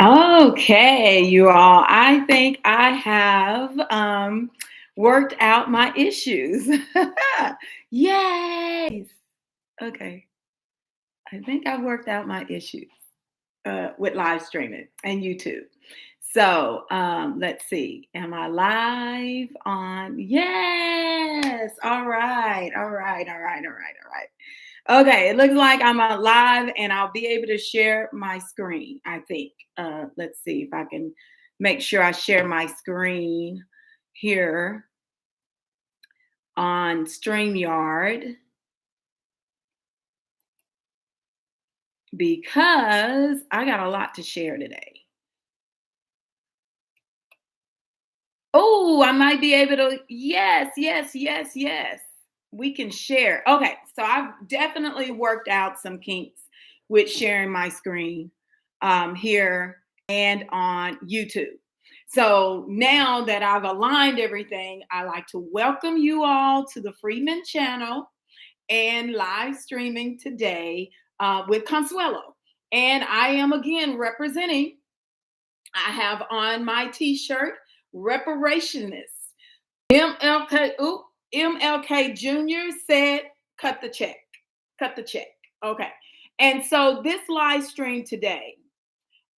Okay, you all. I think I have worked out my issues. Yay! Okay, I think I've worked out my issues with live streaming and YouTube. So let's see. Am I live on? Yes. All right. All right. All right. All right. All right. Okay, it looks like I'm live and I'll be able to share my screen, I think. Let's see if I can make sure I share my screen here on StreamYard because I got a lot to share today. Oh, I might be able to. Yes, yes, yes, yes. We can share. Okay, so I've definitely worked out some kinks with sharing my screen here and on YouTube. So now that I've aligned everything, I like to welcome you all to the Freedmen channel and live streaming today with Consuelo. And I am again representing, I have on my t-shirt, reparationist. MLK, oop, MLK Jr. said, cut the check. Cut the check. Okay. And so this live stream today,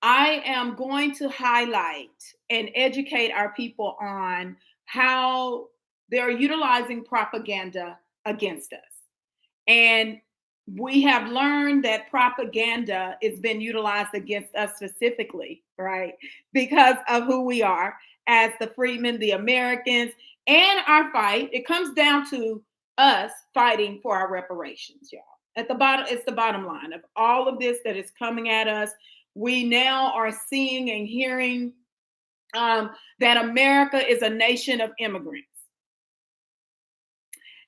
I am going to highlight and educate our people on how they're utilizing propaganda against us. And we have learned that propaganda is been utilized against us specifically, right? Because of who we are as the freedmen, the Americans, and our fight. It comes down to us fighting for our reparations, y'all. At the bottom, it's the bottom line of all of this that is coming at us. We now are seeing and hearing that America is a nation of immigrants.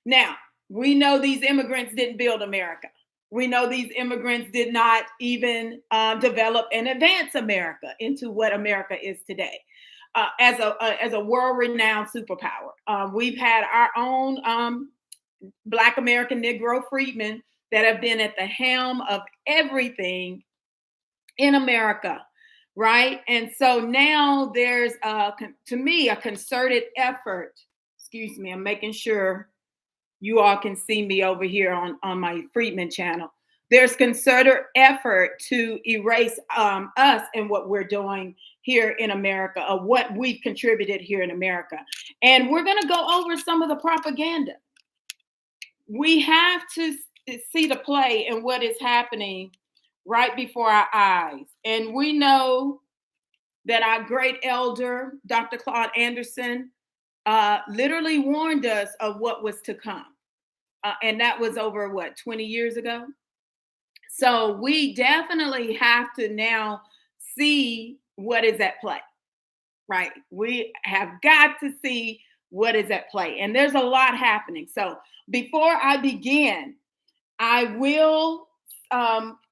Now, we know these immigrants didn't build America. We know these immigrants did not even develop and advance America into what America is today as a world-renowned superpower. We've had our own Black American Negro freedmen that have been at the helm of everything in America, right? And so now there's, to me, a concerted effort. Excuse me, I'm making sure you all can see me over here on my Freedmen channel. There's concerted effort to erase us and what we're doing here in America, of what we've contributed here in America. And we're going to go over some of the propaganda. We have to see the play and what is happening right before our eyes. And we know that our great elder, Dr. Claude Anderson, literally warned us of what was to come. And that was over what, 20 years ago? So we definitely have to now see what is at play, right? We have got to see what is at play. And there's a lot happening. So before I begin, I will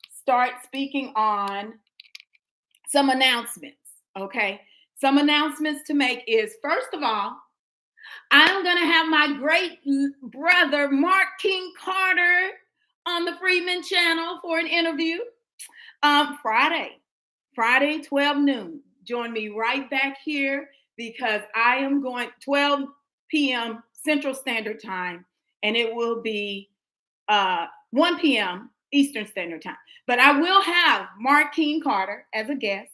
start speaking on some announcements, okay? Some announcements to make is, first of all, I'm going to have my great brother, Mark King Carter, on the Freedmen channel for an interview Friday, 12 noon. Join me right back here because I am going 12 p.m. Central Standard Time, and it will be 1 p.m. Eastern Standard Time. But I will have Mark King Carter as a guest,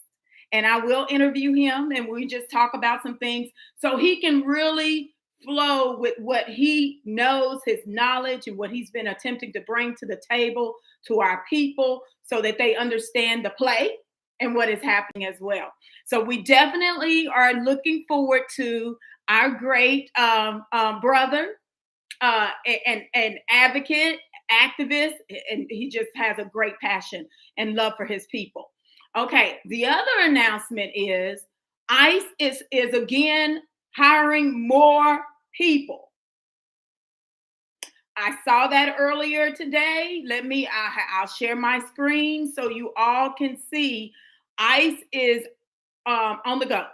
and I will interview him, and we just talk about some things so he can really flow with what he knows, his knowledge, and what he's been attempting to bring to the table to our people so that they understand the play and what is happening as well. So we definitely are looking forward to our great brother and advocate, activist, and he just has a great passion and love for his people. Okay, the other announcement is ICE is again hiring more people. I saw that earlier today. I'll share my screen so you all can see. ICE is on the go.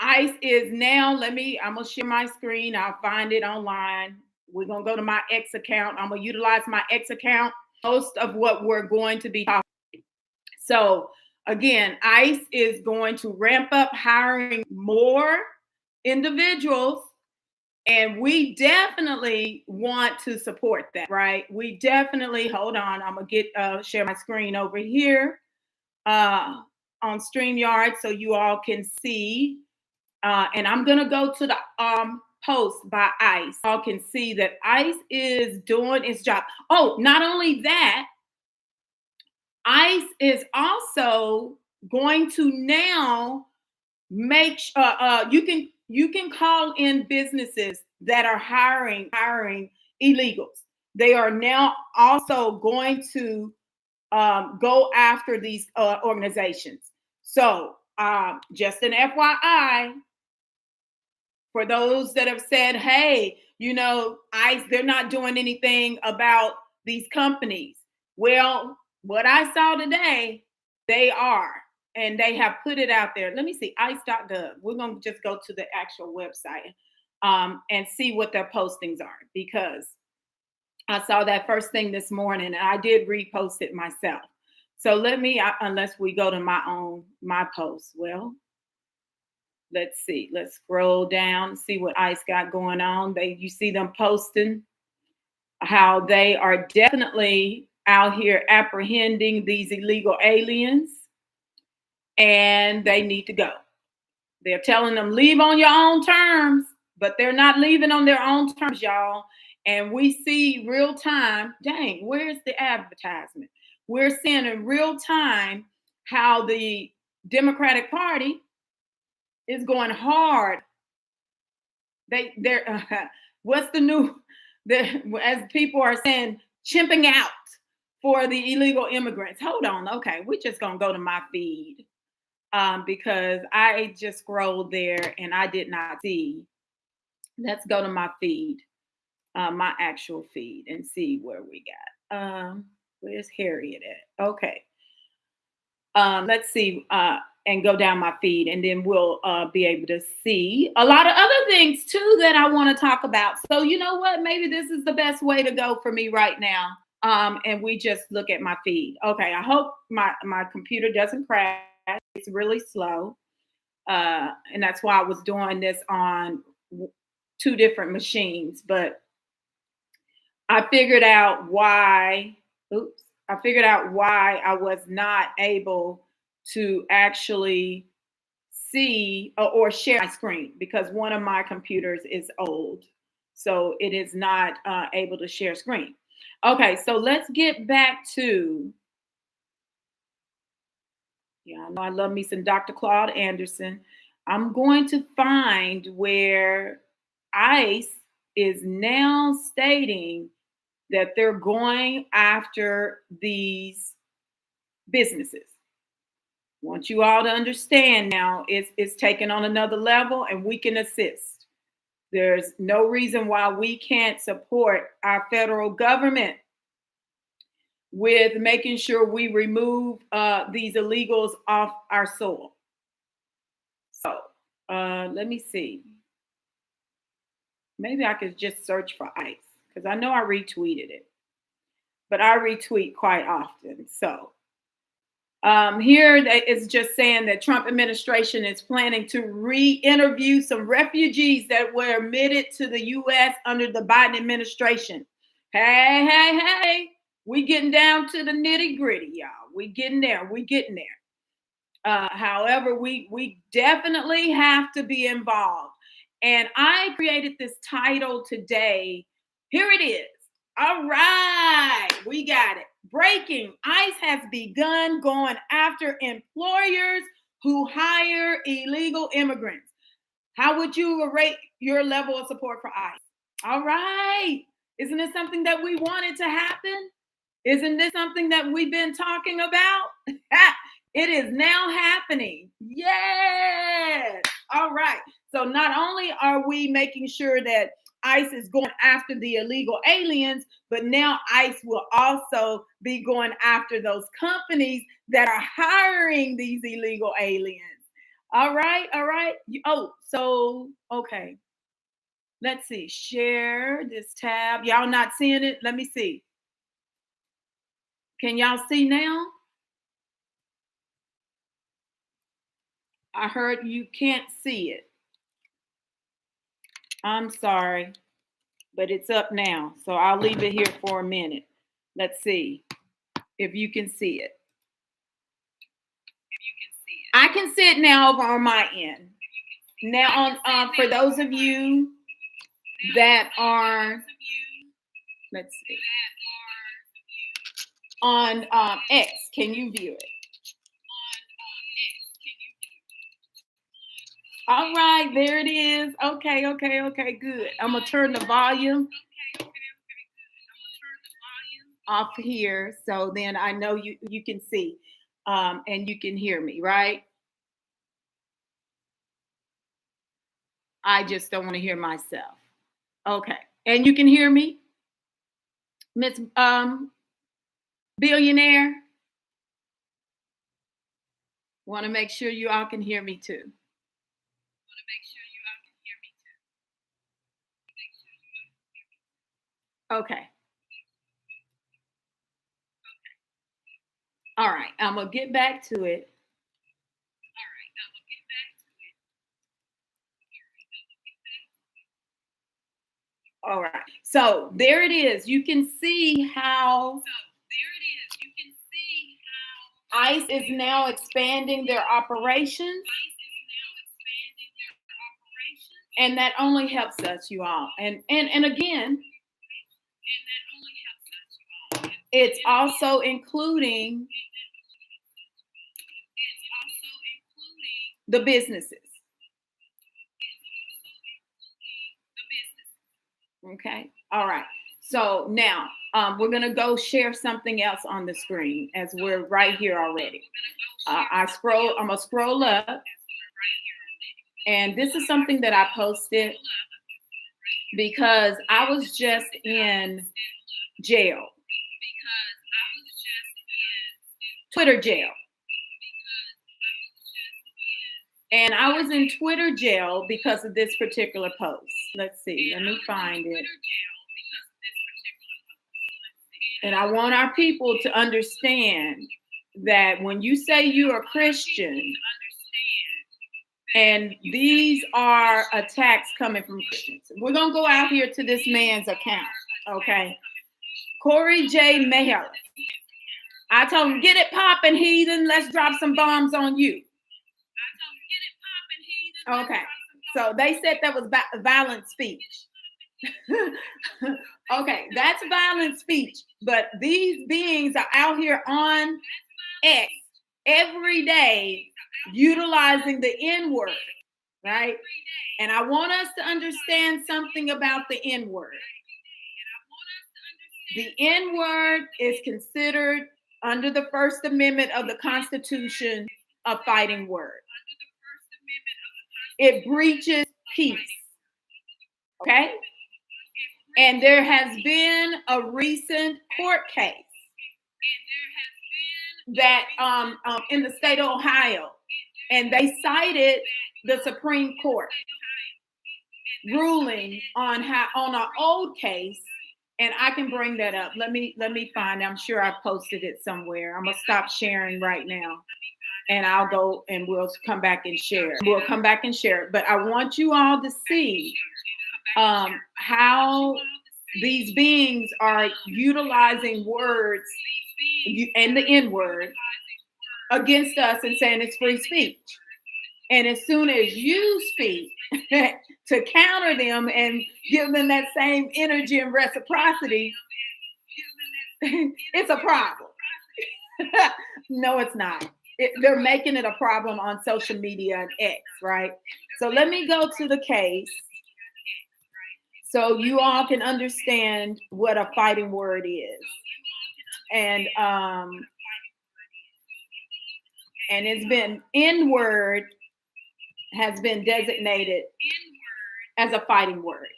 ICE is now, I'm going to share my screen. I'll find it online. We're going to go to my X account. I'm going to utilize my X account. Most of what we're going to be talking. So Again, ICE is going to ramp up hiring more individuals, and we definitely want to support that, right? We definitely, hold on, I'm gonna share my screen over here on StreamYard so you all can see. And I'm gonna go to the post by ICE. Y'all can see that ICE is doing its job. Oh, not only that, ICE is also going to now make you can call in businesses that are hiring illegals. They are now also going to go after these organizations. So just an FYI for those that have said, hey, ICE, they're not doing anything about these companies. Well, what I saw today, they are, and they have put it out there. Let me see, ice.gov. We're going to just go to the actual website and see what their postings are, because I saw that first thing this morning and I did repost it myself. So let me, unless we go to my post. Well, let's see. Let's scroll down, see what ICE got going on. You see them posting how they are definitely out here apprehending these illegal aliens, and they need to go. They're telling them leave on your own terms, but they're not leaving on their own terms, y'all. And we see real time, dang, where's the advertisement? We're seeing in real time how the Democratic Party is going hard. What's the new, as people are saying, chimping out for the illegal immigrants. Hold on, okay, we're just gonna go to my feed because I just scrolled there and I did not see. Let's go to my feed, my actual feed, and see where we got. Where's Harriet at? Okay. Let's see, and go down my feed, and then we'll be able to see a lot of other things too that I want to talk about. So you know what? Maybe this is the best way to go for me right now. And we just look at my feed. Okay, I hope my computer doesn't crash. It's really slow. And that's why I was doing this on two different machines. But I figured out why, I was not able to actually see or share my screen because one of my computers is old. So it is not able to share screen. Okay, so let's get back to, I know I love me some Dr. Claude Anderson. I'm going to find where ICE is now stating that they're going after these businesses. I want you all to understand now it's taken on another level, and we can assist. There's no reason why we can't support our federal government with making sure we remove these illegals off our soil. So let me see. Maybe I could just search for ICE because I know I retweeted it, but I retweet quite often. So here it's just saying that Trump administration is planning to re-interview some refugees that were admitted to the U.S. under the Biden administration. Hey, we getting down to the nitty gritty, y'all. We getting there. However, we definitely have to be involved. And I created this title today. Here it is. All right, we got it. Breaking. ICE has begun going after employers who hire illegal immigrants. How would you rate your level of support for ICE? All right. Isn't this something that we wanted to happen? Isn't this something that we've been talking about? It is now happening. Yes. All right. So not only are we making sure that ICE is going after the illegal aliens, but now ICE will also be going after those companies that are hiring these illegal aliens. All right. Oh, so, okay. Let's see. Share this tab. Y'all not seeing it? Let me see. Can y'all see now? I heard you can't see it. I'm sorry, but it's up now. So I'll leave it here for a minute. Let's see if you can see it. I can see it now over on my end. Now, for those of you that are, let's see, on X, can you view it? All right, there it is. Okay, good. I'm gonna turn the volume off here, so then I know you can see and you can hear me, right? I just don't want to hear myself. Okay, and you can hear me, Miss Billionaire. Want to make sure you all can hear me too. Okay. All right, I'm gonna get back to it. All right, so there it is. You can see how ICE is now expanding their operations. And that only helps us, you all. And again, it's also including the businesses. Okay. All right. So now we're going to go share something else on the screen as we're right here already. I'm going to scroll up. And this is something that I posted because I was just in jail. Twitter jail. And I was in Twitter jail because of this particular post. Let's see. Let me find it. And I want our people to understand that when you say you're a Christian, and these are attacks coming from Christians. We're going to go out here to this man's account, okay? Corey J. Mayer. I told him, get it poppin', heathen. Let's drop some bombs on you. Okay, so they said that was violent speech. Okay, that's violent speech. But these beings are out here on X every day utilizing the N-word, right? And I want us to understand something about the N-word. The N-word is considered under the First Amendment of the Constitution a fighting word. It breaches peace, okay? And there has been a recent court case that in the state of Ohio, and they cited the Supreme Court ruling on an old case, and I can bring that up. Let me find. I'm sure I posted it somewhere. I'm gonna stop sharing right now, and I'll go and we'll come back and share. We'll come back and share it. But I want you all to see how these beings are utilizing words and the N-word against us and saying it's free speech. And as soon as you speak to counter them and give them that same energy and reciprocity, it's a problem. No, it's not. They're making it a problem on social media and X, right? So let me go to the case so you all can understand what a fighting word is. And it's been N-word has been designated as a fighting word.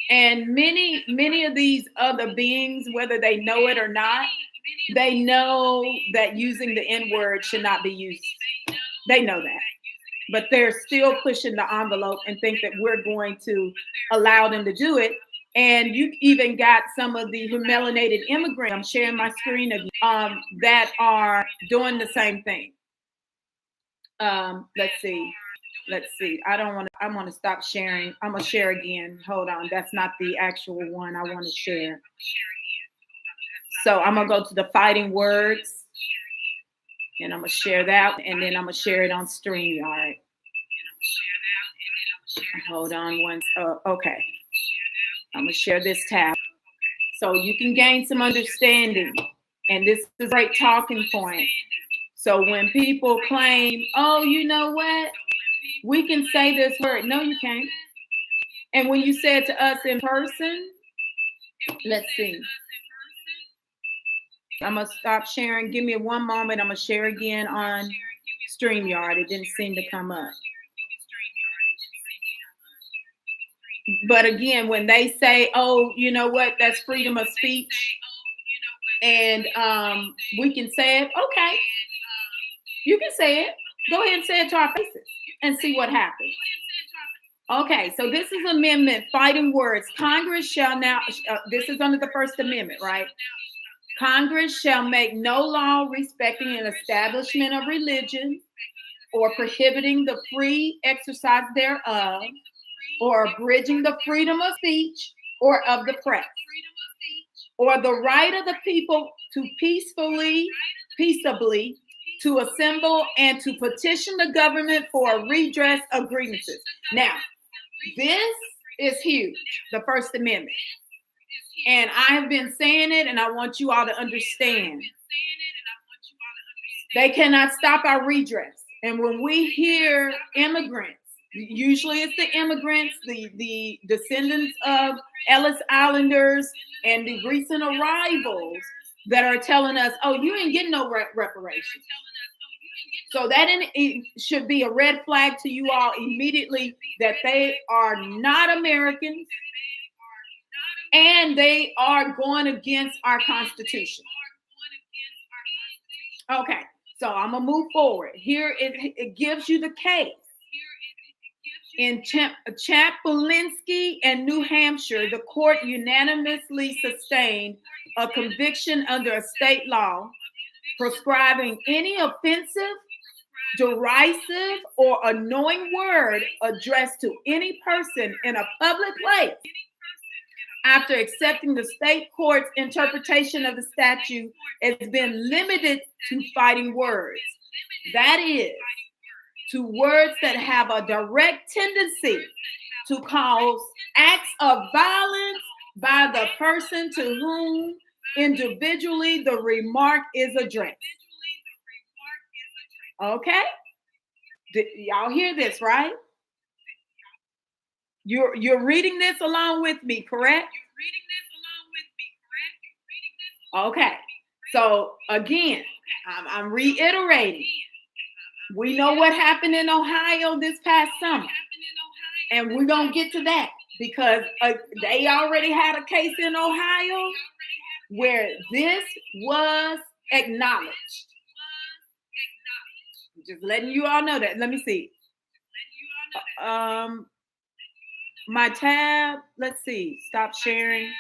And many of these other beings, whether they know it or not, they know that using the N-word should not be used. They know that. But they're still pushing the envelope and think that we're going to allow them to do it. And you even got some of the melanated immigrants, I'm sharing my screen again, that are doing the same thing. Let's see. Let's see. I want to stop sharing. I'm going to share again. Hold on. That's not the actual one I want to share. So I'm going to go to the fighting words and I'm going to share that. And then I'm going to share it on StreamYard. Hold on one. Okay. I'm going to share this tab so you can gain some understanding. And this is a great talking point. So when people claim, oh, you know what? We can say this word. No, you can't. And when you say it to us in person, let's see. I'm going to stop sharing. Give me one moment. I'm going to share again on StreamYard. It didn't seem to come up. But again, when they say, oh, you know what? That's freedom of speech. And we can say it. Okay. You can say it. Go ahead and say it to our faces and see what happens. Okay, so this is Amendment Fighting Words. Congress shall now, this is under the First Amendment, right? Congress shall make no law respecting an establishment of religion or prohibiting the free exercise thereof or abridging the freedom of speech or of the press or the right of the people to peaceably to assemble and to petition the government for a redress of grievances. Now, this is huge, the First Amendment. And I have been saying it, and I want you all to understand. They cannot stop our redress. And when we hear immigrants, usually it's the immigrants, the descendants of Ellis Islanders, and the recent arrivals that are telling us, oh, you ain't getting no reparations. So that it should be a red flag to you all immediately that they are not Americans and they are going against our Constitution. Okay, so I'm going to move forward. Here it gives you the case. In Chaplinsky and New Hampshire, the court unanimously sustained a conviction under a state law prescribing any offensive, derisive, or annoying word addressed to any person in a public place after accepting the state court's interpretation of the statute has been limited to fighting words. That is, to words that have a direct tendency to cause acts of violence by the person to whom individually the remark is addressed. Okay? Y'all hear this, right? You're reading this along with me, correct? Okay. So again, I'm reiterating. We know what happened in Ohio this past summer. And we're going to get to that because they already had a case in Ohio where this was acknowledged. Just letting you all know that. Let me see. My tab, let's see. Stop sharing.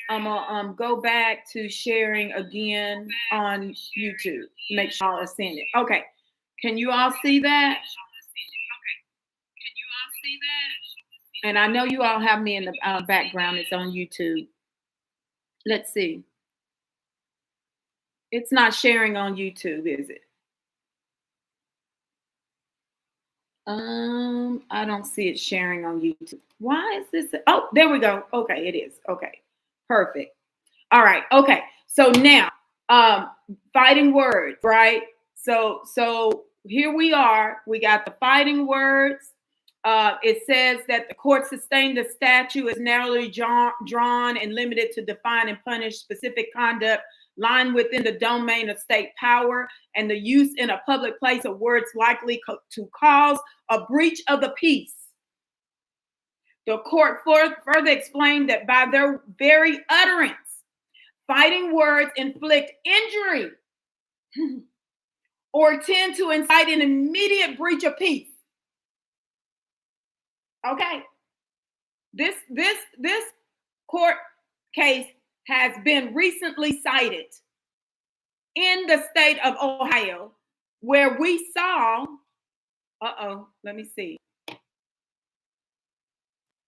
I'm going to go back to sharing again on YouTube. Make sure y'all are seeing it. Okay. Can you all see that? And I know you all have me in the background. It's on YouTube. Let's see. It's not sharing on YouTube, is it? I don't see it sharing on YouTube. Why is this? Oh, there we go. Okay, it is. Okay, perfect. All right. Okay. So now, fighting words, right? So here we are. We got the fighting words. It says that the court sustained the statute is narrowly drawn and limited to define and punish specific conduct lying within the domain of state power and the use in a public place of words likely to cause a breach of the peace. The court further explained that by their very utterance, fighting words inflict injury or tend to incite an immediate breach of peace. Okay. This court case has been recently cited in the state of Ohio where we saw, let me see.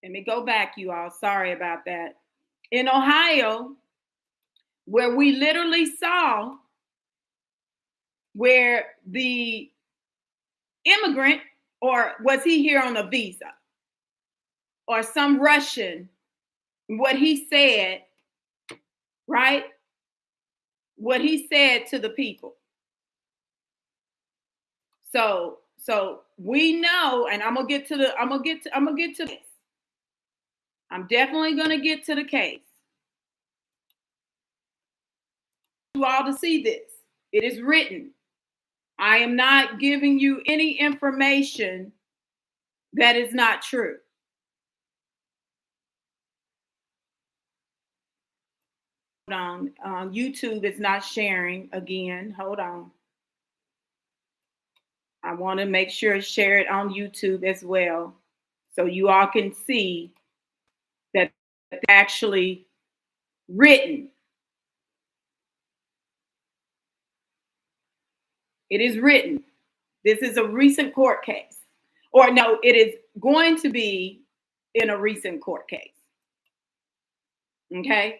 Let me go back, you all. Sorry about that. In Ohio, where we literally saw where the immigrant, or was he here on a visa, or some Russian, what he said, right? What he said to the people. So we know, and I'm gonna get to this. I'm definitely gonna get to the case. You all to see this. It is written. I am not giving you any information that is not true. Hold on. YouTube is not sharing again. Hold on. I want to make sure share it on YouTube as well, so you all can see that it's actually written. It is written. This is a recent court case. Or no, it is going to be in a recent court case. Okay?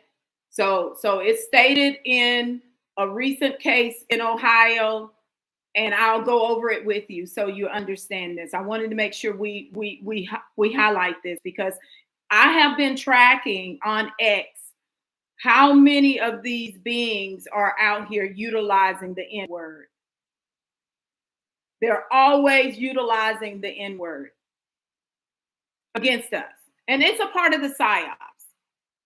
So it's stated in a recent case in Ohio, and I'll go over it with you so you understand this. I wanted to make sure we highlight this, because I have been tracking on X how many of these beings are out here utilizing the N word. They're always utilizing the N word against us. And it's a part of the psyops,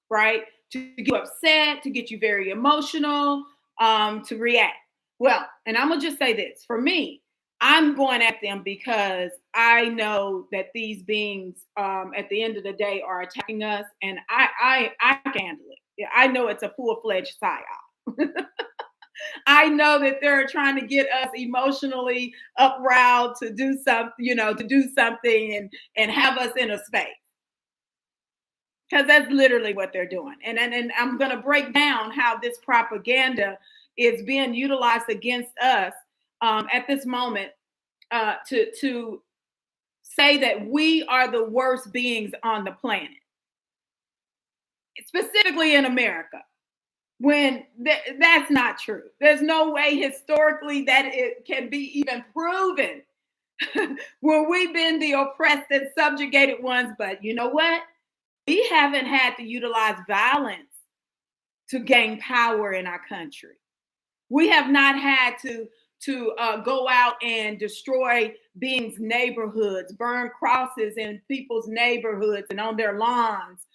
right? To get you upset, to get you very emotional, to react. Well, and I'm going to just say this. For me, I'm going at them because I know that these beings, at the end of the day, are attacking us, and I can handle it. I know it's a full-fledged psyop. I know that they're trying to get us emotionally upriled to do something, and have us in a space. Because that's literally what they're doing. And I'm going to break down how this propaganda is being utilized against us at this moment, to say that we are the worst beings on the planet, specifically in America, when that's not true. There's no way historically that it can be even proven when we've been the oppressed and subjugated ones. But you know what? We haven't had to utilize violence to gain power in our country. We have not had to go out and destroy beings' neighborhoods, burn crosses in people's neighborhoods and on their lawns,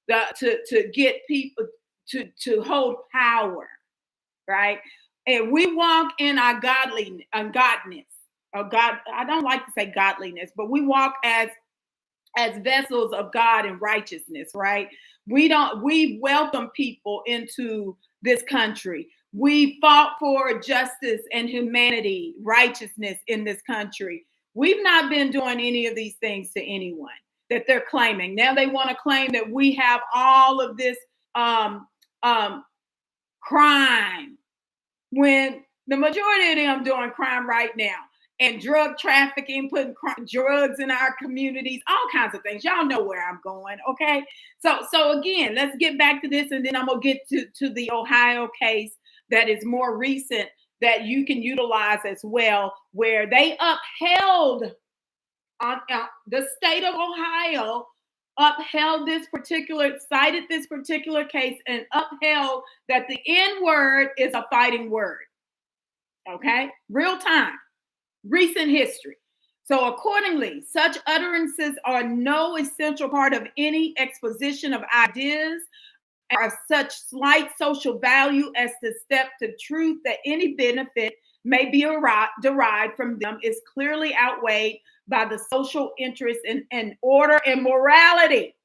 to get people to hold power, right? And we walk in our godliness. I don't like to say godliness, but we walk as vessels of God in righteousness, right? We welcome people into this country. We fought for justice and humanity, righteousness in this country. We've not been doing any of these things to anyone that they're claiming. Now they want to claim that we have all of this crime, when the majority of them doing crime right now, and drug trafficking, putting drugs in our communities, all kinds of things. Y'all know where I'm going, okay? So again, let's get back to this, and then I'm gonna get to the Ohio case that is more recent, that you can utilize as well, where they upheld on the state of Ohio cited this particular case, and upheld that the N word is a fighting word. Okay, real time, recent history. So accordingly, such utterances are no essential part of any exposition of ideas, are of such slight social value as to step to truth that any benefit may be derived from them is clearly outweighed by the social interest in order and morality.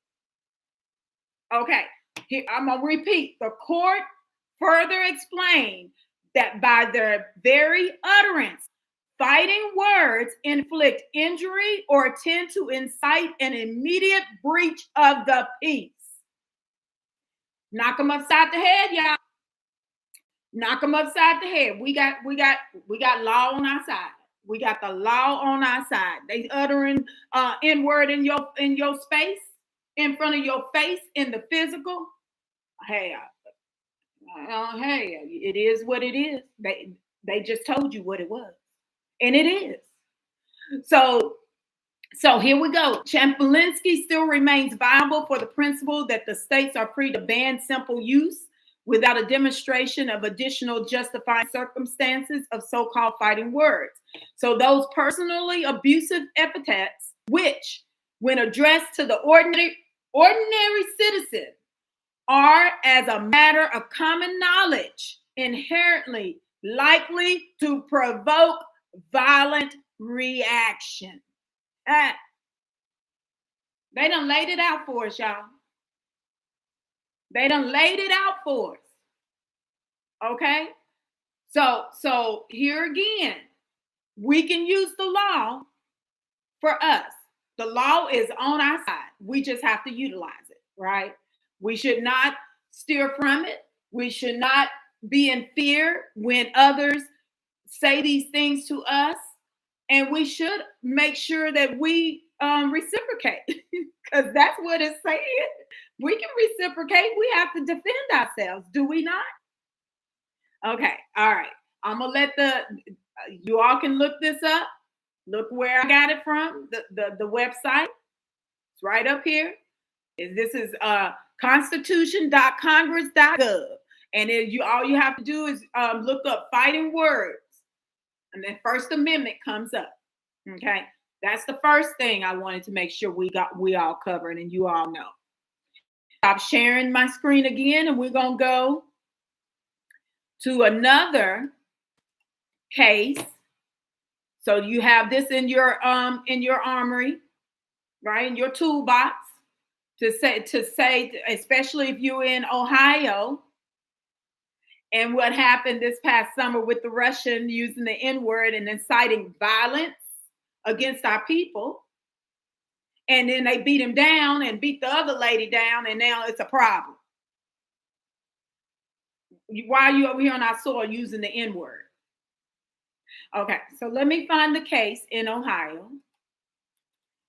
Okay, here, I'm going to repeat. The court further explained that by their very utterance, fighting words inflict injury or tend to incite an immediate breach of the peace. Knock them upside the head, y'all. Knock them upside the head. We got law on our side. We got the law on our side. They uttering N-word in your space, in front of your face, in the physical. Hey, hey, it is what it is. They just told you what it was, and it is. So here we go. Chaplinsky still remains viable for the principle that the states are free to ban simple use without a demonstration of additional justifying circumstances of so-called fighting words. So those personally abusive epithets, which, when addressed to the ordinary citizen, are, as a matter of common knowledge, inherently likely to provoke violent reaction. They done laid it out for us, y'all. They done laid it out for us. Okay? So here again, we can use the law for us. The law is on our side. We just have to utilize it, right? We should not steer from it. We should not be in fear when others say these things to us. And we should make sure that we reciprocate, because that's what it's saying. We can reciprocate. We have to defend ourselves, do we not? Okay, all right. I'm gonna let you all can look this up. Look where I got it from. The website. It's right up here. This is constitution.congress.gov, and all you have to do is look up fighting words, and then First Amendment comes up. Okay, that's the first thing I wanted to make sure we all covered, and you all know. Stop sharing my screen again, and we're gonna go to another case. So you have this in your armory, right, in your toolbox, to say, especially if you're in Ohio, and what happened this past summer with the Russian using the N-word and inciting violence against our people. And then they beat him down and beat the other lady down, and now it's a problem. Why are you over here on our soil using the N-word? Okay, so let me find the case in Ohio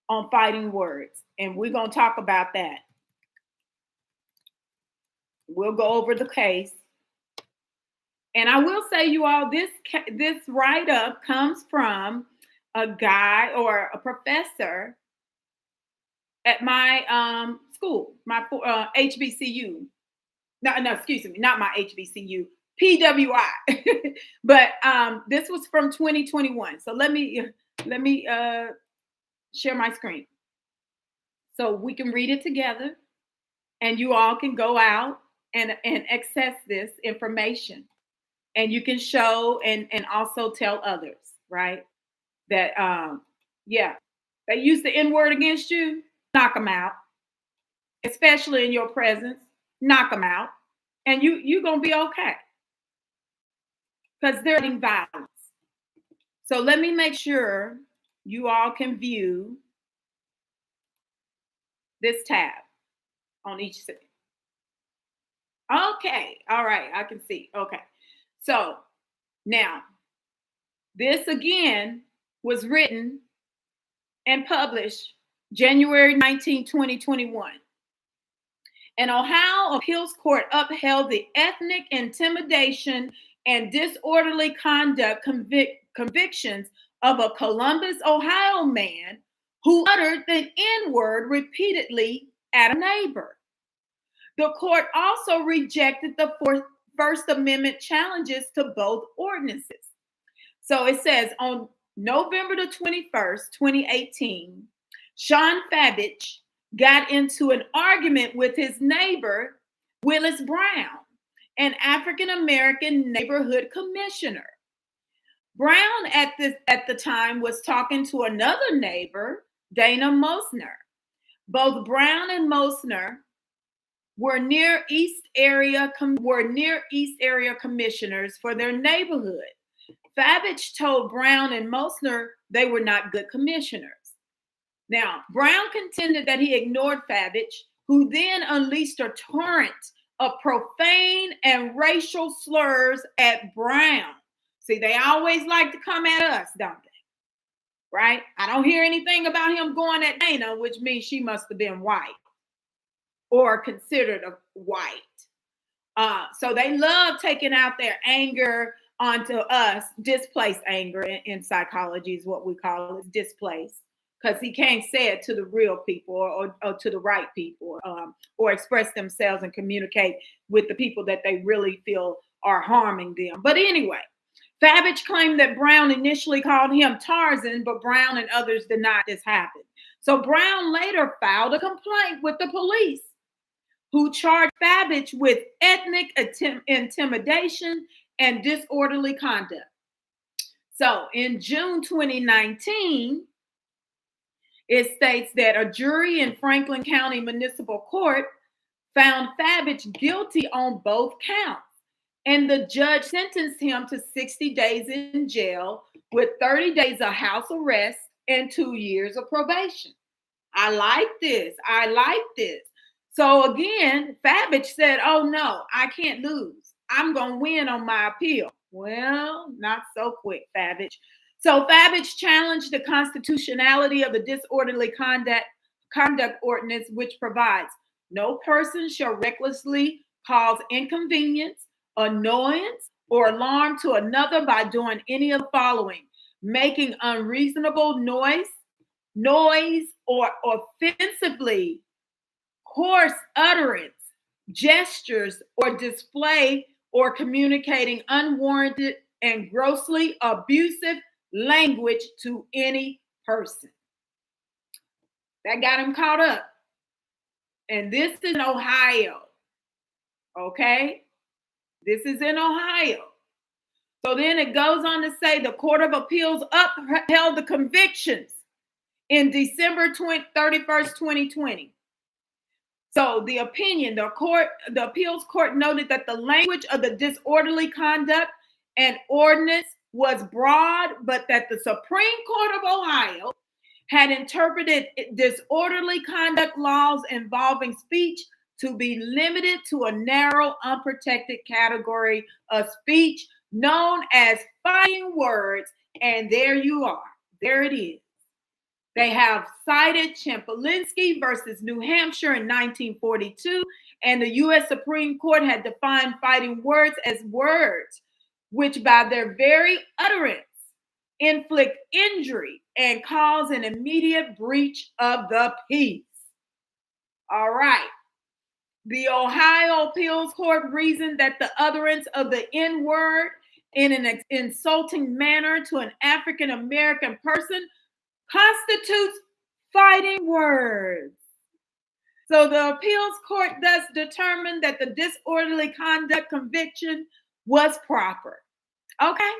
on fighting words, and we're going to talk about that. We'll go over the case. And I will say, you all, this write-up comes from a guy or a professor at my school, my HBCU. No, excuse me, not my HBCU, PWI. But this was from 2021. So let me share my screen so we can read it together, and you all can go out and access this information, and you can show and also tell others, right? That they use the N-word against you, knock them out, especially in your presence. Knock them out, and you're gonna be okay, because they're in violence. So let me make sure you all can view this tab on each side. Okay, all right, I can see. Okay, so now this again was written and published January 19, 2021. An Ohio appeals court upheld the ethnic intimidation and disorderly conduct convictions of a Columbus, Ohio man who uttered the N-word repeatedly at a neighbor. The court also rejected the First Amendment challenges to both ordinances. So it says, on November the 21st, 2018, Sean Fabich got into an argument with his neighbor, Willis Brown, an African-American neighborhood commissioner. Brown at the time was talking to another neighbor, Dana Mosner. Both Brown and Mosner were near East area commissioners for their neighborhood. Fabich told Brown and Mosner they were not good commissioners. Now, Brown contended that he ignored Fabich, who then unleashed a torrent of profane and racial slurs at Brown. See, they always like to come at us, don't they? Right? I don't hear anything about him going at Dana, which means she must have been white or considered a white. So they love taking out their anger onto us. Displaced anger in psychology is what we call it, displaced, because he can't say it to the real people or to the right people, or express themselves and communicate with the people that they really feel are harming them. But anyway, Favage claimed that Brown initially called him Tarzan, but Brown and others denied this happened. So Brown later filed a complaint with the police, who charged Favage with ethnic intimidation and disorderly conduct. So in June 2019, it states that a jury in Franklin County Municipal Court found Favage guilty on both counts, and the judge sentenced him to 60 days in jail with 30 days of house arrest and 2 years of probation. I like this. I like this. So again, Favage said, oh no, I can't lose. I'm going to win on my appeal. Well, not so quick, Favage. So Favage challenged the constitutionality of the disorderly conduct ordinance, which provides no person shall recklessly cause inconvenience, annoyance, or alarm to another by doing any of the following: making unreasonable noise or offensively coarse utterance, gestures, or display, or communicating unwarranted and grossly abusive language to any person. That got him caught up. And this is in Ohio. Okay? This is in Ohio. So then it goes on to say the Court of Appeals upheld the convictions in December 31st, 2020. So the opinion, the appeals court noted that the language of the disorderly conduct and ordinance was broad, but that the Supreme Court of Ohio had interpreted disorderly conduct laws involving speech to be limited to a narrow, unprotected category of speech known as fighting words. And there you are. There it is. They have cited Chempelinski versus New Hampshire in 1942, and the U.S. Supreme Court had defined fighting words as words which by their very utterance inflict injury and cause an immediate breach of the peace. All right. The Ohio Appeals Court reasoned that the utterance of the N-word in an insulting manner to an African American person constitutes fighting words. So the appeals court thus determined that the disorderly conduct conviction was proper. Okay.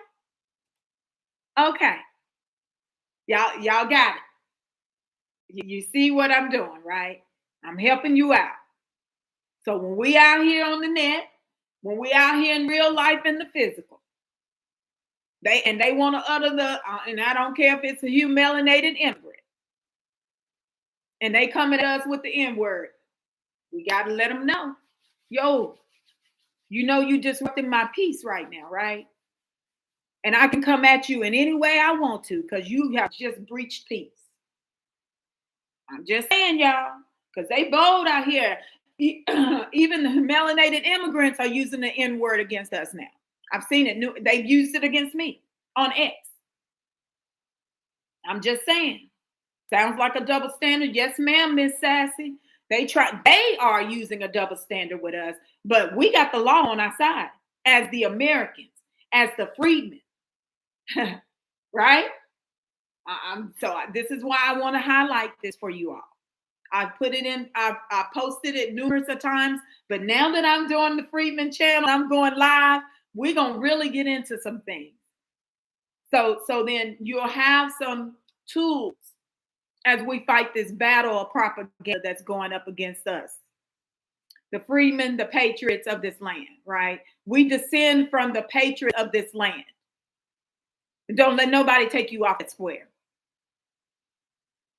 Y'all got it. You see what I'm doing, right? I'm helping you out. So when we out here on the net, when we out here in real life in the physical, they want to utter the, and I don't care if it's a melanated immigrant, and they coming at us with the N-word, we got to let them know, yo, you know you disrupting my peace right now, right? And I can come at you in any way I want to because you have just breached peace. I'm just saying, y'all, because they bold out here. Even the melanated immigrants are using the N-word against us now. I've seen it. They've used it against me on X. I'm just saying. Sounds like a double standard. Yes, ma'am, Miss Sassy. They are using a double standard with us, but we got the law on our side as the Americans, as the freedmen. Right? So this is why I want to highlight this for you all. I put it in, I posted it numerous of times, but now that I'm doing the Freedmen channel, I'm going live, we're going to really get into some things. So then you'll have some tools as we fight this battle of propaganda that's going up against us. The Freedmen, the Patriots of this land, right? We descend from the Patriots of this land. Don't let nobody take you off that square.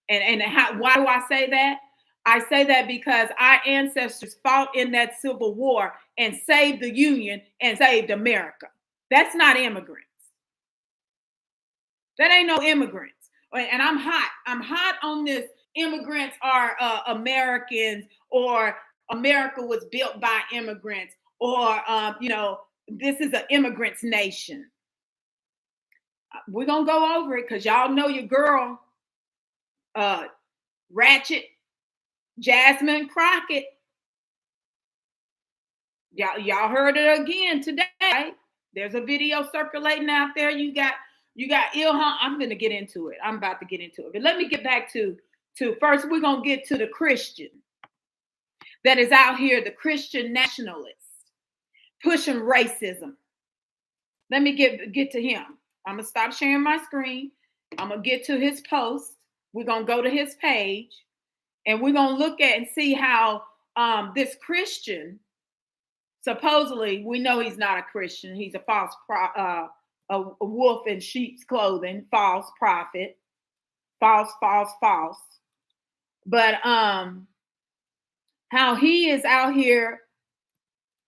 And why do I say that? I say that because our ancestors fought in that Civil War and saved the Union and saved America. That's not immigrants. That ain't no immigrants. And I'm hot. I'm hot on this. Immigrants are Americans, or America was built by immigrants, or this is an immigrants nation. We're gonna go over it because y'all know your girl, Ratchet Jasmine Crockett. Y'all heard it again today. Right? There's a video circulating out there. You got Ilhan. I'm gonna get into it. I'm about to get into it. But let me get back to first. We're gonna get to the Christian that is out here, the Christian nationalist pushing racism. Let me get to him. I'm gonna stop sharing my screen. I'm gonna get to his post. We're gonna go to his page, and we're gonna look at and see how this Christian, supposedly, we know he's not a Christian. He's a false a wolf in sheep's clothing, false prophet, false. But how he is out here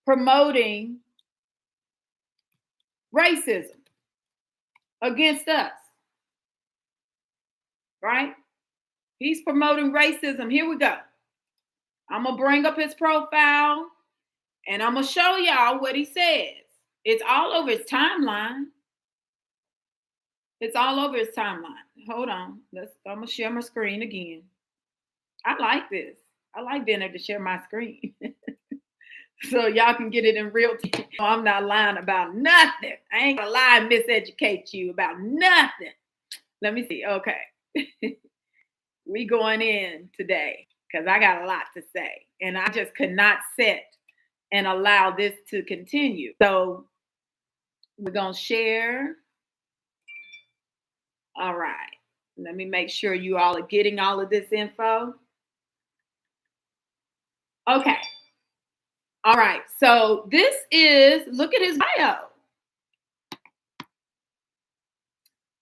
promoting racism against us, right? He's promoting racism. Here we go. I'm gonna bring up his profile and I'm gonna show y'all what he says. It's all over his timeline. It's all over his timeline. Hold on. I'm gonna share my screen again. I like this. I like being able to share my screen. So y'all can get it in real time. I'm not lying about nothing. I ain't gonna lie and miseducate you about nothing. Let me see. Okay. We going in today because I got a lot to say. And I just could not sit and allow this to continue. So we're gonna share. All right. Let me make sure you all are getting all of this info. Okay. All right. So this is, look at his bio.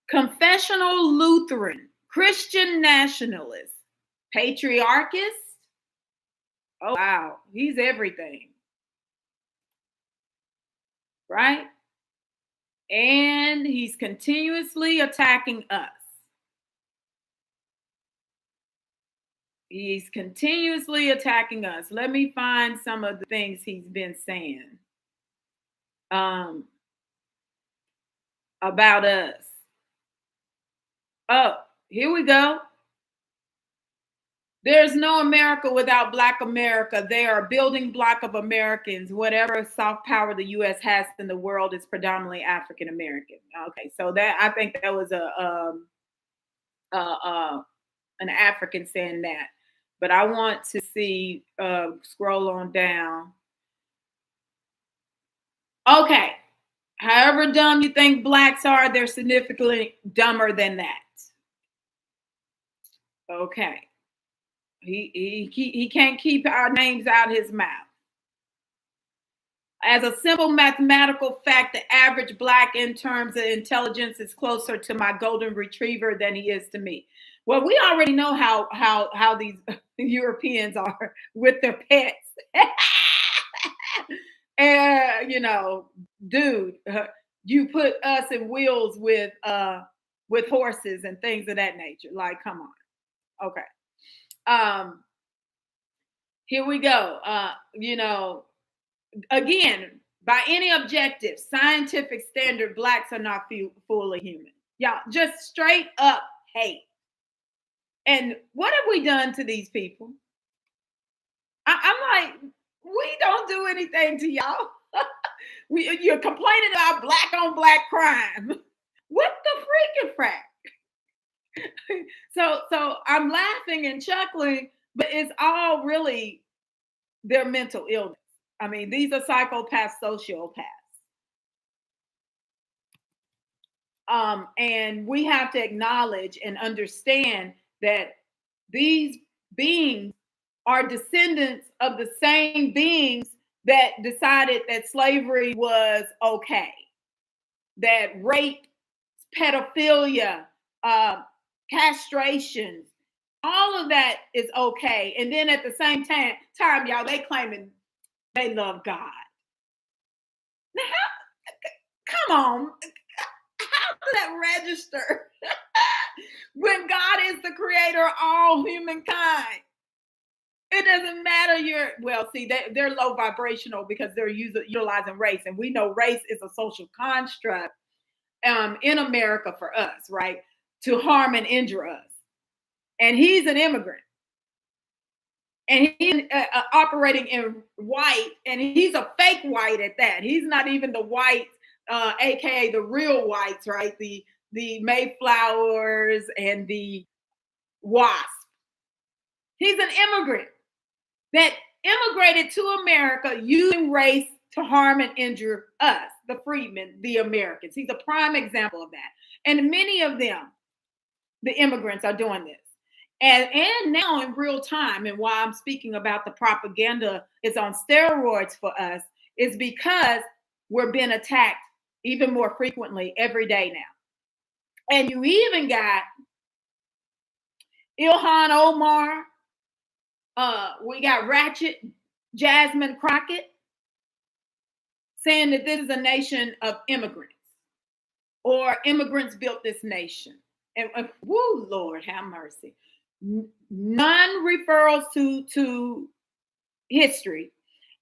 Confessional Lutheran, Christian nationalist, patriarchist. Oh, wow. He's everything. Right? And he's continuously attacking us. He's continuously attacking us. Let me find some of the things he's been saying about us. Oh, here we go. There's no America without Black America. They are a building block of Americans. Whatever soft power the U.S. has in the world is predominantly African American. Okay, so that, I think that was an African saying that. But I want to see, scroll on down. Okay. However dumb you think Blacks are, they're significantly dumber than that. Okay. He can't keep our names out his mouth. As a simple mathematical fact, the average Black in terms of intelligence is closer to my golden retriever than he is to me. Well, we already know how these Europeans are with their pets. And dude, you put us in wheels with horses and things of that nature. Like, come on. Okay. Here we go. Again, by any objective, scientific standard, Blacks are not fully human. Y'all, just straight up hate. And what have we done to these people? I'm like, we don't do anything to y'all. You're complaining about Black on Black crime. What the freaking frack? So I'm laughing and chuckling, but it's all really their mental illness. I mean, these are psychopaths, sociopaths. And we have to acknowledge and understand that these beings are descendants of the same beings that decided that slavery was okay, that rape, pedophilia, castrations, All of that is okay. And then at the same time, y'all, they claiming they love God. Now, come on. How does that register when God is the creator of all humankind? It doesn't matter they're low vibrational because they're utilizing race. And we know race is a social construct in America for us, right? To harm and injure us. And he's an immigrant. And he's operating in white, and he's a fake white at that. He's not even the white, aka the real whites, right? The Mayflowers and the Wasp. He's an immigrant that immigrated to America using race to harm and injure us, the freedmen, the Americans. He's a prime example of that. And many of them, the immigrants, are doing this. And now in real time, and why I'm speaking about the propaganda is on steroids for us, is because we're being attacked even more frequently every day now. And you even got Ilhan Omar, we got Ratchet Jasmine Crockett saying that this is a nation of immigrants, or immigrants built this nation. And woo, Lord, have mercy. None referrals to history.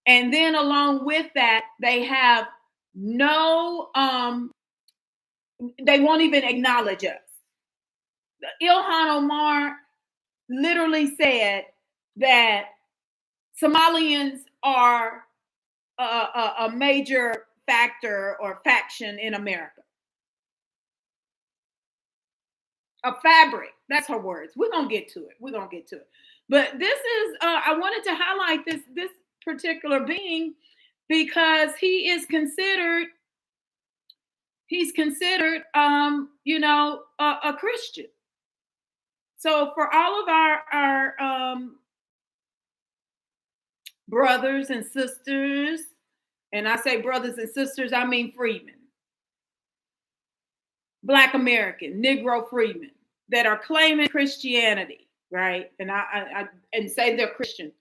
And then along with that, they have no, they won't even acknowledge us. Ilhan Omar literally said that Somalians are a major factor or faction in America. A fabric. That's her words. We're going to get to it. But this is, I wanted to highlight this particular being because he's considered, a Christian. So for all of our brothers and sisters, and I say brothers and sisters, I mean freedmen, Black American, Negro freedmen that are claiming Christianity, right? And I say they're Christian.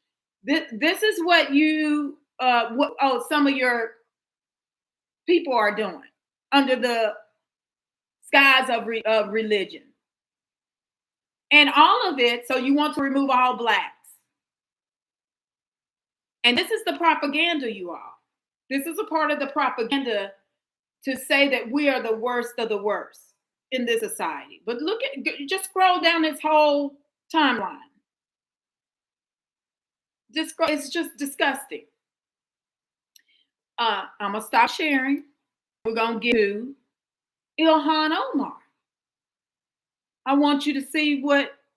This is what some of your people are doing under the skies of religion. And all of it, so you want to remove all Blacks. And this is the propaganda, you all. This is a part of the propaganda to say that we are the worst of the worst in this society. But just scroll down this whole timeline. It's just disgusting. I'm going to stop sharing. We're going to get to Ilhan Omar. I want you to see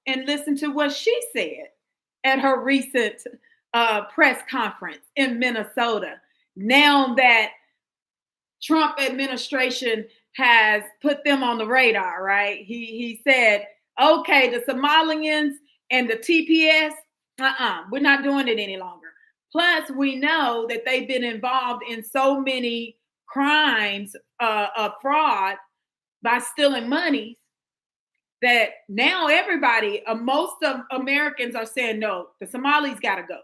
and listen to what she said at her recent press conference in Minnesota. Now that Trump administration has put them on the radar, right? He said, okay, the Somalians and the TPS, we're not doing it any longer. Plus, we know that they've been involved in so many crimes of fraud by stealing money that now everybody, most of Americans are saying, no, the Somalis got to go.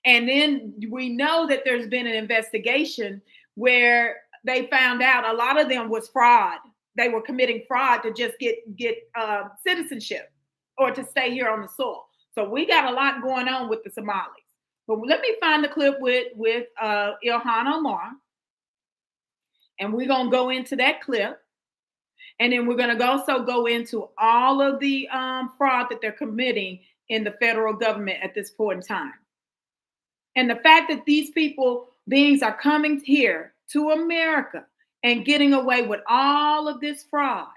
And then we know that there's been an investigation where they found out a lot of them was fraud. They were committing fraud to just get citizenship or to stay here on the soil. So we got a lot going on with the Somalis. But let me find the clip with Ilhan Omar. And we're going to go into that clip. And then we're going to also go into all of the fraud that they're committing in the federal government at this point in time. And the fact that these beings are coming here to America and getting away with all of this fraud,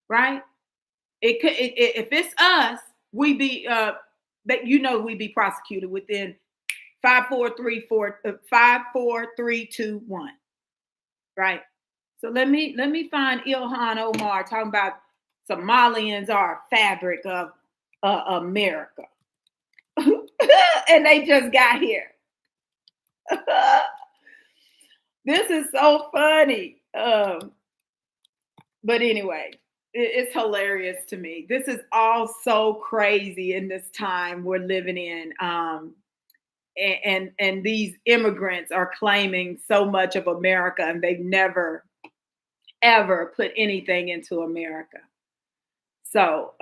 right? If it's us, we'd be we'd be prosecuted within 5, 4, 3, 2, 1, right? So let me find Ilhan Omar talking about Somalians are fabric of America. And they just got here. This is so funny. But anyway, It's hilarious to me. This is all so crazy in this time we're living in. And these immigrants are claiming so much of America, and they've never ever put anything into America. So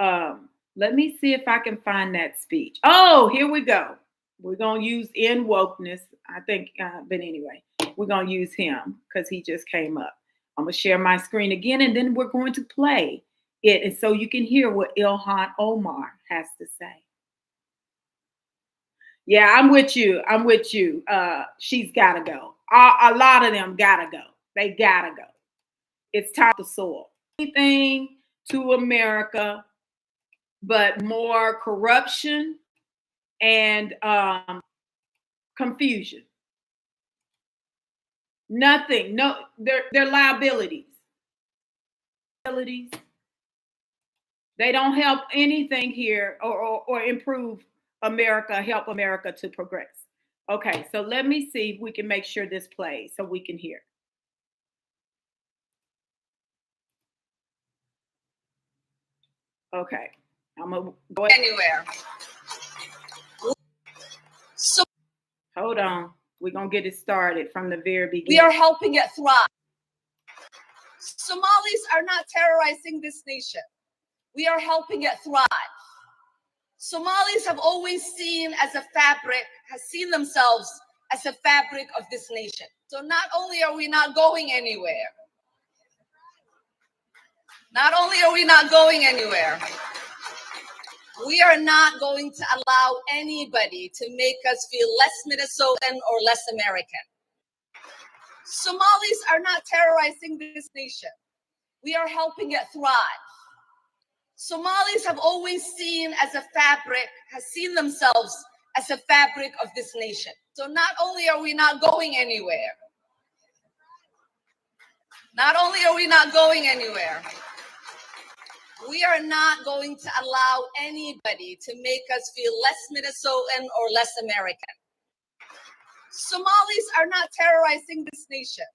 let me see if I can find that speech. Oh, here we go. We're gonna use in wokeness, I think, but anyway, we're gonna use him because he just came up. I'm gonna share my screen again, and then we're going to play it, and so you can hear what Ilhan Omar has to say. Yeah, I'm with you. I'm with you. She's got to go. A lot of them got to go. They got to go. It's time to soil. Anything to America, but more corruption and confusion. Nothing. No, they're liabilities. They don't help anything here or improve America, help America to progress. Okay, so let me see if we can make sure this plays so we can hear. Okay, I'm gonna go anywhere. So hold on, we're gonna get it started from the very beginning. We are helping it thrive. Somalis are not terrorizing this nation. We are helping it thrive. Somalis have always seen themselves as a fabric of this nation. So not only are we not going anywhere, we are not going to allow anybody to make us feel less Minnesotan or less American. Somalis are not terrorizing this nation. We are helping it thrive. Somalis have always seen themselves as a fabric of this nation. So not only are we not going anywhere, we are not going to allow anybody to make us feel less Minnesotan or less American. Somalis are not terrorizing this nation.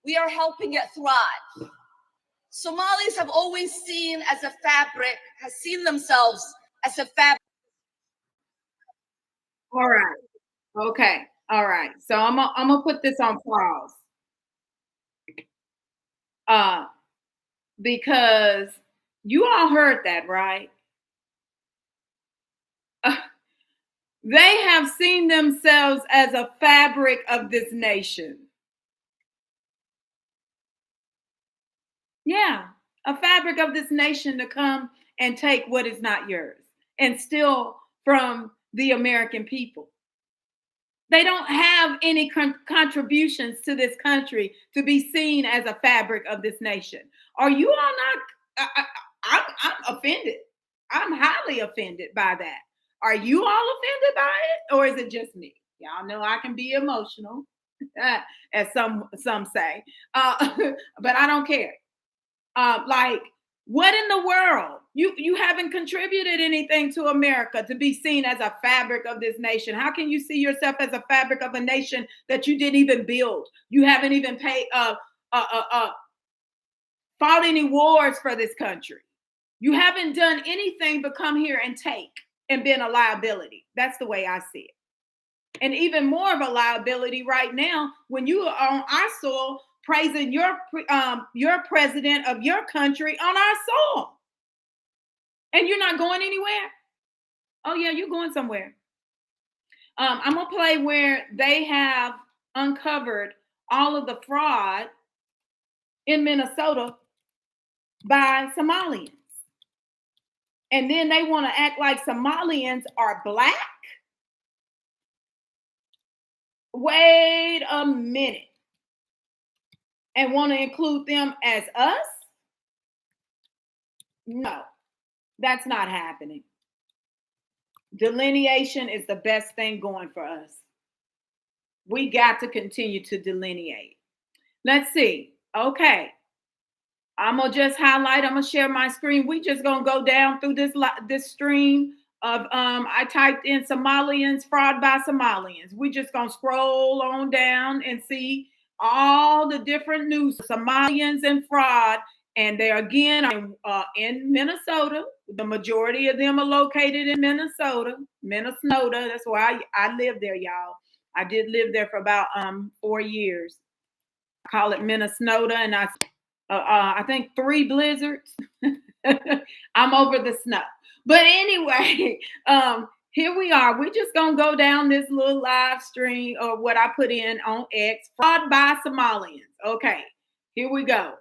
We are helping it thrive. Somalis have always seen themselves as a fabric. All right. Okay. All right. So I'm gonna put this on pause. Because you all heard that, right? They have seen themselves as a fabric of this nation. Yeah, a fabric of this nation to come and take what is not yours and steal from the American people. They don't have any contributions to this country to be seen as a fabric of this nation. Are you all not? I'm offended. I'm highly offended by that. Are you all offended by it, or is it just me? Y'all know I can be emotional, as some say, but I don't care. Like, what in the world? You haven't contributed anything to America to be seen as a fabric of this nation. How can you see yourself as a fabric of a nation that you didn't even build? You haven't even fought any wars for this country. You haven't done anything but come here and take and been a liability. That's the way I see it. And even more of a liability right now when you are on our soil praising your president of your country on our soil. And you're not going anywhere? Oh, yeah, you're going somewhere. I'm going to play where they have uncovered all of the fraud in Minnesota by Somalians. And then they want to act like Somalians are black? Wait a minute. And want to include them as us? No, that's not happening. Delineation is the best thing going for us. We got to continue to delineate. Let's see. Okay. I'm going to just highlight. I'm going to share my screen. We just going to go down through this stream of, I typed in Somalians, fraud by Somalians. We just going to scroll on down and see all the different news, Somalians and fraud And they again are in Minnesota. The majority of them are located in Minnesota. That's why I live there, y'all. I did live there for about 4 years. I call it Minnesota, and I think 3 blizzards. I'm over the snow. But anyway, here we are. We're just gonna go down this little live stream or what I put in on X. Fraud by Somalians. Okay, here we go.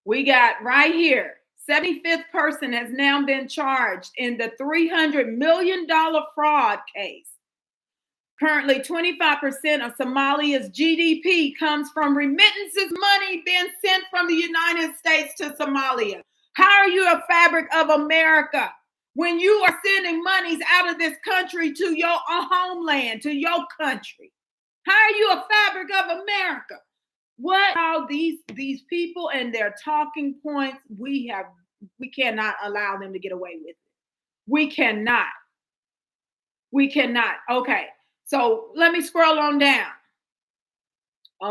We got right here, 75th person has now been charged in the $300 million fraud case. Currently, 25% of Somalia's GDP comes from remittances money being sent from the United States to Somalia. How are you a fabric of America when you are sending monies out of this country to your homeland, to your country? How are you a fabric of America? What are these people and their talking points? We cannot allow them to get away with it. We cannot. Okay, so let me scroll on down.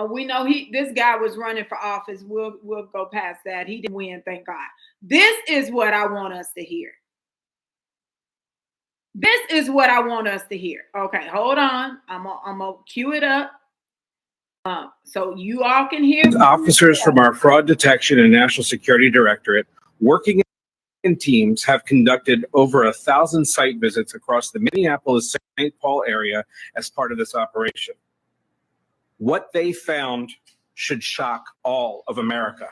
We know this guy was running for office. We'll go past that. He didn't win, thank God. This is what I want us to hear. Okay, hold on. I'm gonna cue it up. So you all can hear. Officers from our Fraud Detection and National Security Directorate, working in teams, have conducted over 1,000 site visits across the Minneapolis-St. Paul area as part of this operation. What they found should shock all of America.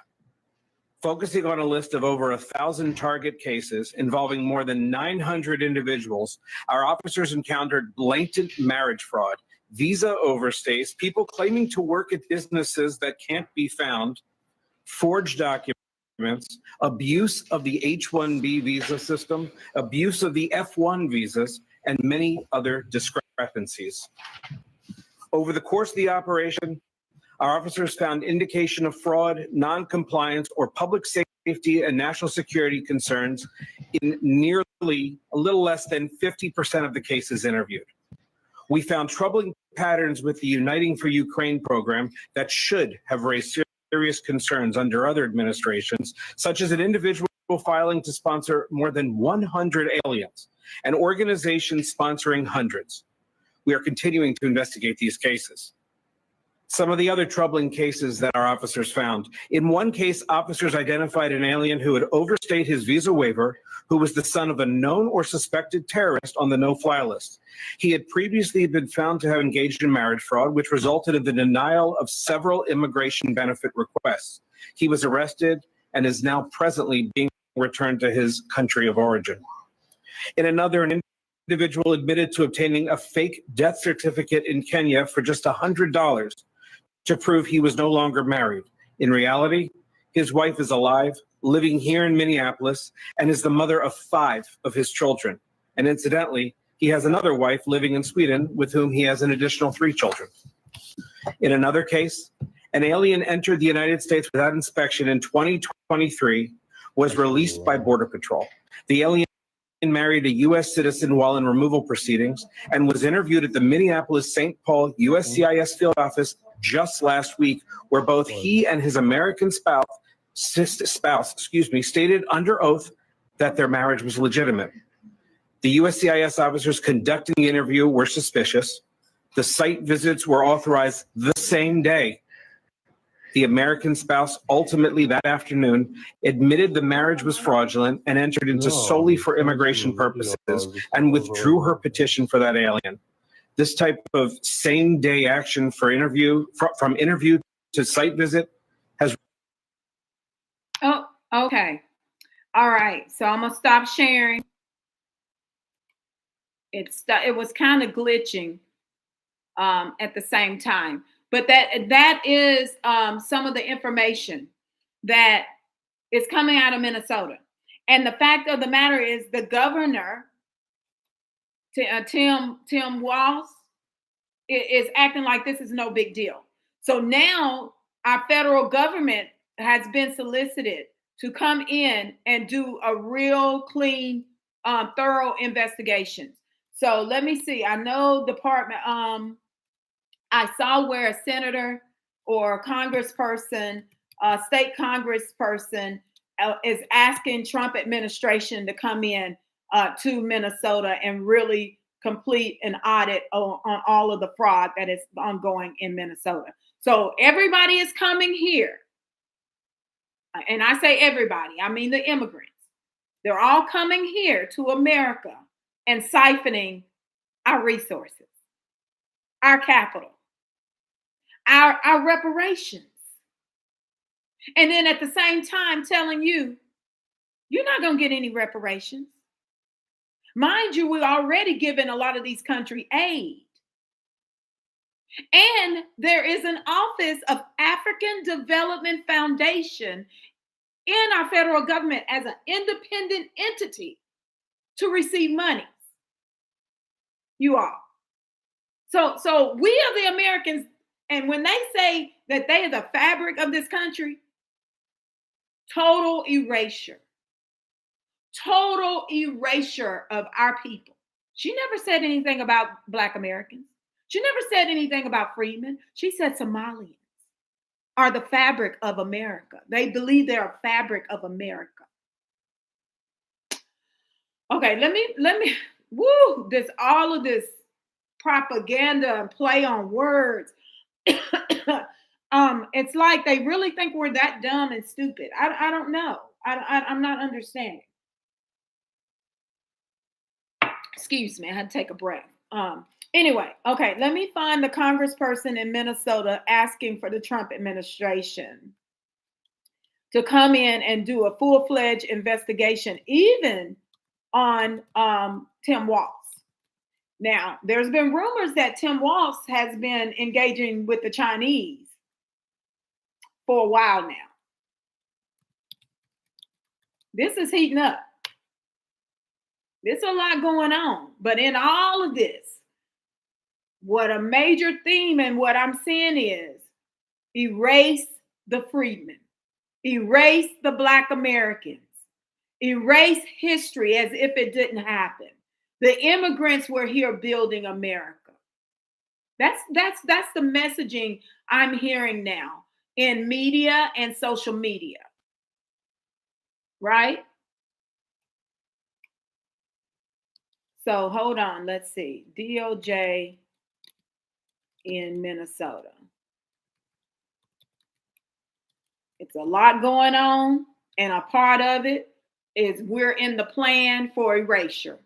Focusing on a list of over 1,000 target cases involving more than 900 individuals, our officers encountered blatant marriage fraud, visa overstays, people claiming to work at businesses that can't be found, forged documents, abuse of the H-1B visa system, abuse of the F-1 visas, and many other discrepancies. Over the course of the operation, our officers found indication of fraud, non-compliance, or public safety and national security concerns in nearly a little less than 50% of the cases interviewed. We found troubling patterns with the Uniting for Ukraine program that should have raised serious concerns under other administrations, such as an individual filing to sponsor more than 100 aliens, and organizations sponsoring hundreds. We are continuing to investigate these cases. Some of the other troubling cases that our officers found. In one case, officers identified an alien who had overstayed his visa waiver, who was the son of a known or suspected terrorist on the no-fly list. He had previously been found to have engaged in marriage fraud, which resulted in the denial of several immigration benefit requests. He was arrested and is now presently being returned to his country of origin. In another, an individual admitted to obtaining a fake death certificate in Kenya for just $100 to prove he was no longer married. In reality, his wife is alive, living here in Minneapolis, and is the mother of 5 of his children. And incidentally, he has another wife living in Sweden with whom he has an additional 3 children. In another case, an alien entered the United States without inspection in 2023, was released by Border Patrol. The alien married a U.S. citizen while in removal proceedings and was interviewed at the Minneapolis-St. Paul USCIS field office just last week, where both he and his American spouse, stated under oath that their marriage was legitimate. The USCIS officers conducting the interview were suspicious. The site visits were authorized the same day. The American spouse ultimately that afternoon admitted the marriage was fraudulent and entered into solely for immigration purposes and withdrew her petition for that alien. This type of same-day action for interview, from interview to site visit has... Oh, okay. All right. So I'm going to stop sharing. It was kind of glitching at the same time. But that is some of the information that is coming out of Minnesota. And the fact of the matter is the governor, Tim Walz, is acting like this is no big deal. So now our federal government has been solicited to come in and do a real clean, thorough investigation. So let me see. I know department, I saw where a senator or a congressperson state congressperson is asking Trump administration to come in to Minnesota and really complete an audit on all of the fraud that is ongoing in Minnesota. So everybody is coming here. And I say everybody, I mean the immigrants. They're all coming here to America and siphoning our resources, our capital, our reparations. And then at the same time telling you, you're not going to get any reparations. Mind you, we're already giving a lot of these countries aid. And there is an Office of African Development Foundation in our federal government as an independent entity to receive money. You all. So we are the Americans, and when they say that they are the fabric of this country, total erasure of our people. She never said anything about Black Americans. She never said anything about freedmen. She said Somalians are the fabric of America. They believe they're a fabric of America. Okay, let me all of this propaganda and play on words. It's like they really think we're that dumb and stupid. I don't know. I'm not understanding. Excuse me, I had to take a breath. Anyway, okay, let me find the congressperson in Minnesota asking for the Trump administration to come in and do a full-fledged investigation, even on Tim Walz. Now, there's been rumors that Tim Walz has been engaging with the Chinese for a while now. This is heating up. There's a lot going on. But in all of this, what a major theme and what I'm seeing is erase the freedmen, erase the Black Americans, erase history as if it didn't happen. The immigrants were here building America. That's the messaging I'm hearing now in media and social media. Right? So hold on, let's see. DOJ in Minnesota. It's a lot going on, and a part of it is we're in the plan for erasure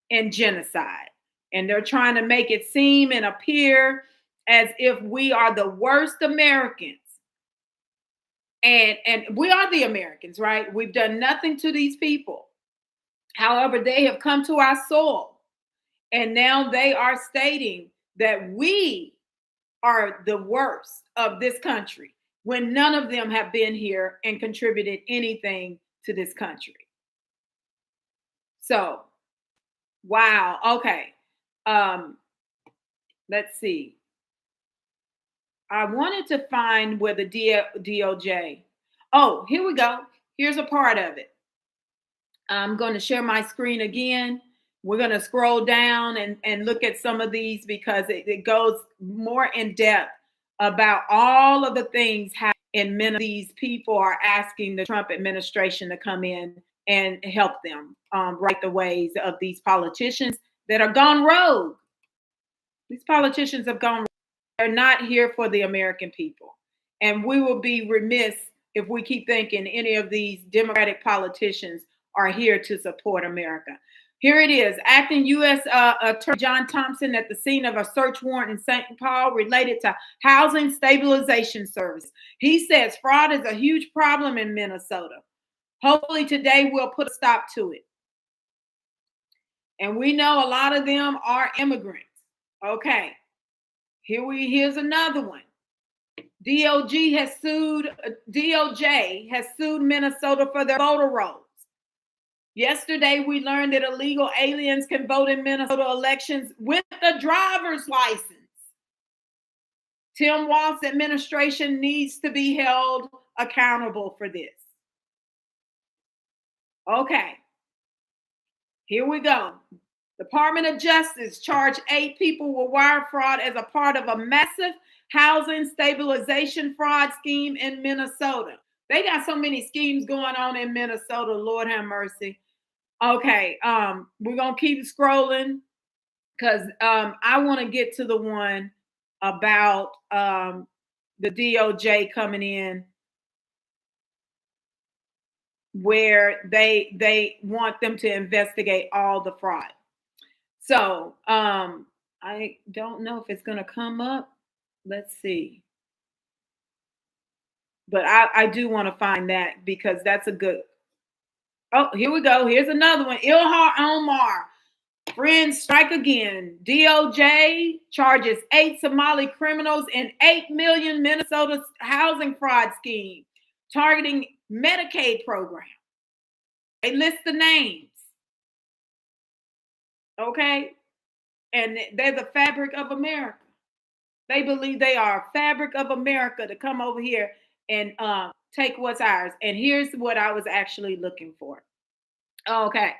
and genocide. And they're trying to make it seem and appear as if we are the worst Americans. And we are the Americans, right? We've done nothing to these people. However, they have come to our soil. And now they are stating that we are the worst of this country when none of them have been here and contributed anything to this country. So, wow. Okay. Let's see. I wanted to find where the DOJ. Oh, here we go. Here's a part of it. I'm going to share my screen again. We're going to scroll down and look at some of these because it goes more in depth about all of the things in many of these people are asking the Trump administration to come in and help them right the ways of these politicians that are gone rogue. These politicians have gone rogue. They're not here for the American people. And we will be remiss if we keep thinking any of these Democratic politicians are here to support America. Here it is. Acting U.S. Attorney John Thompson at the scene of a search warrant in St. Paul related to housing stabilization service. He says fraud is a huge problem in Minnesota. Hopefully today we'll put a stop to it. And we know a lot of them are immigrants. Okay. Here's another one. DOJ has sued Minnesota for their voter rolls. Yesterday, we learned that illegal aliens can vote in Minnesota elections with a driver's license. Tim Walz administration needs to be held accountable for this. Okay, here we go. Department of Justice charged 8 people with wire fraud as a part of a massive housing stabilization fraud scheme in Minnesota. They got so many schemes going on in Minnesota. Lord have mercy. Okay, we're gonna keep scrolling because I want to get to the one about the DOJ coming in, where they want them to investigate all the fraud. So I don't know if it's going to come up. Let's see. But I do want to find that, because that's a good. Oh, here we go. Here's another one. Ilhar Omar. Friends strike again. DOJ charges 8 Somali criminals in 8 million Minnesota housing fraud scheme targeting Medicaid program. They list the names. Okay? And they're the fabric of America. They believe they are fabric of America to come over here and take what's ours. And here's what I was actually looking for. Okay.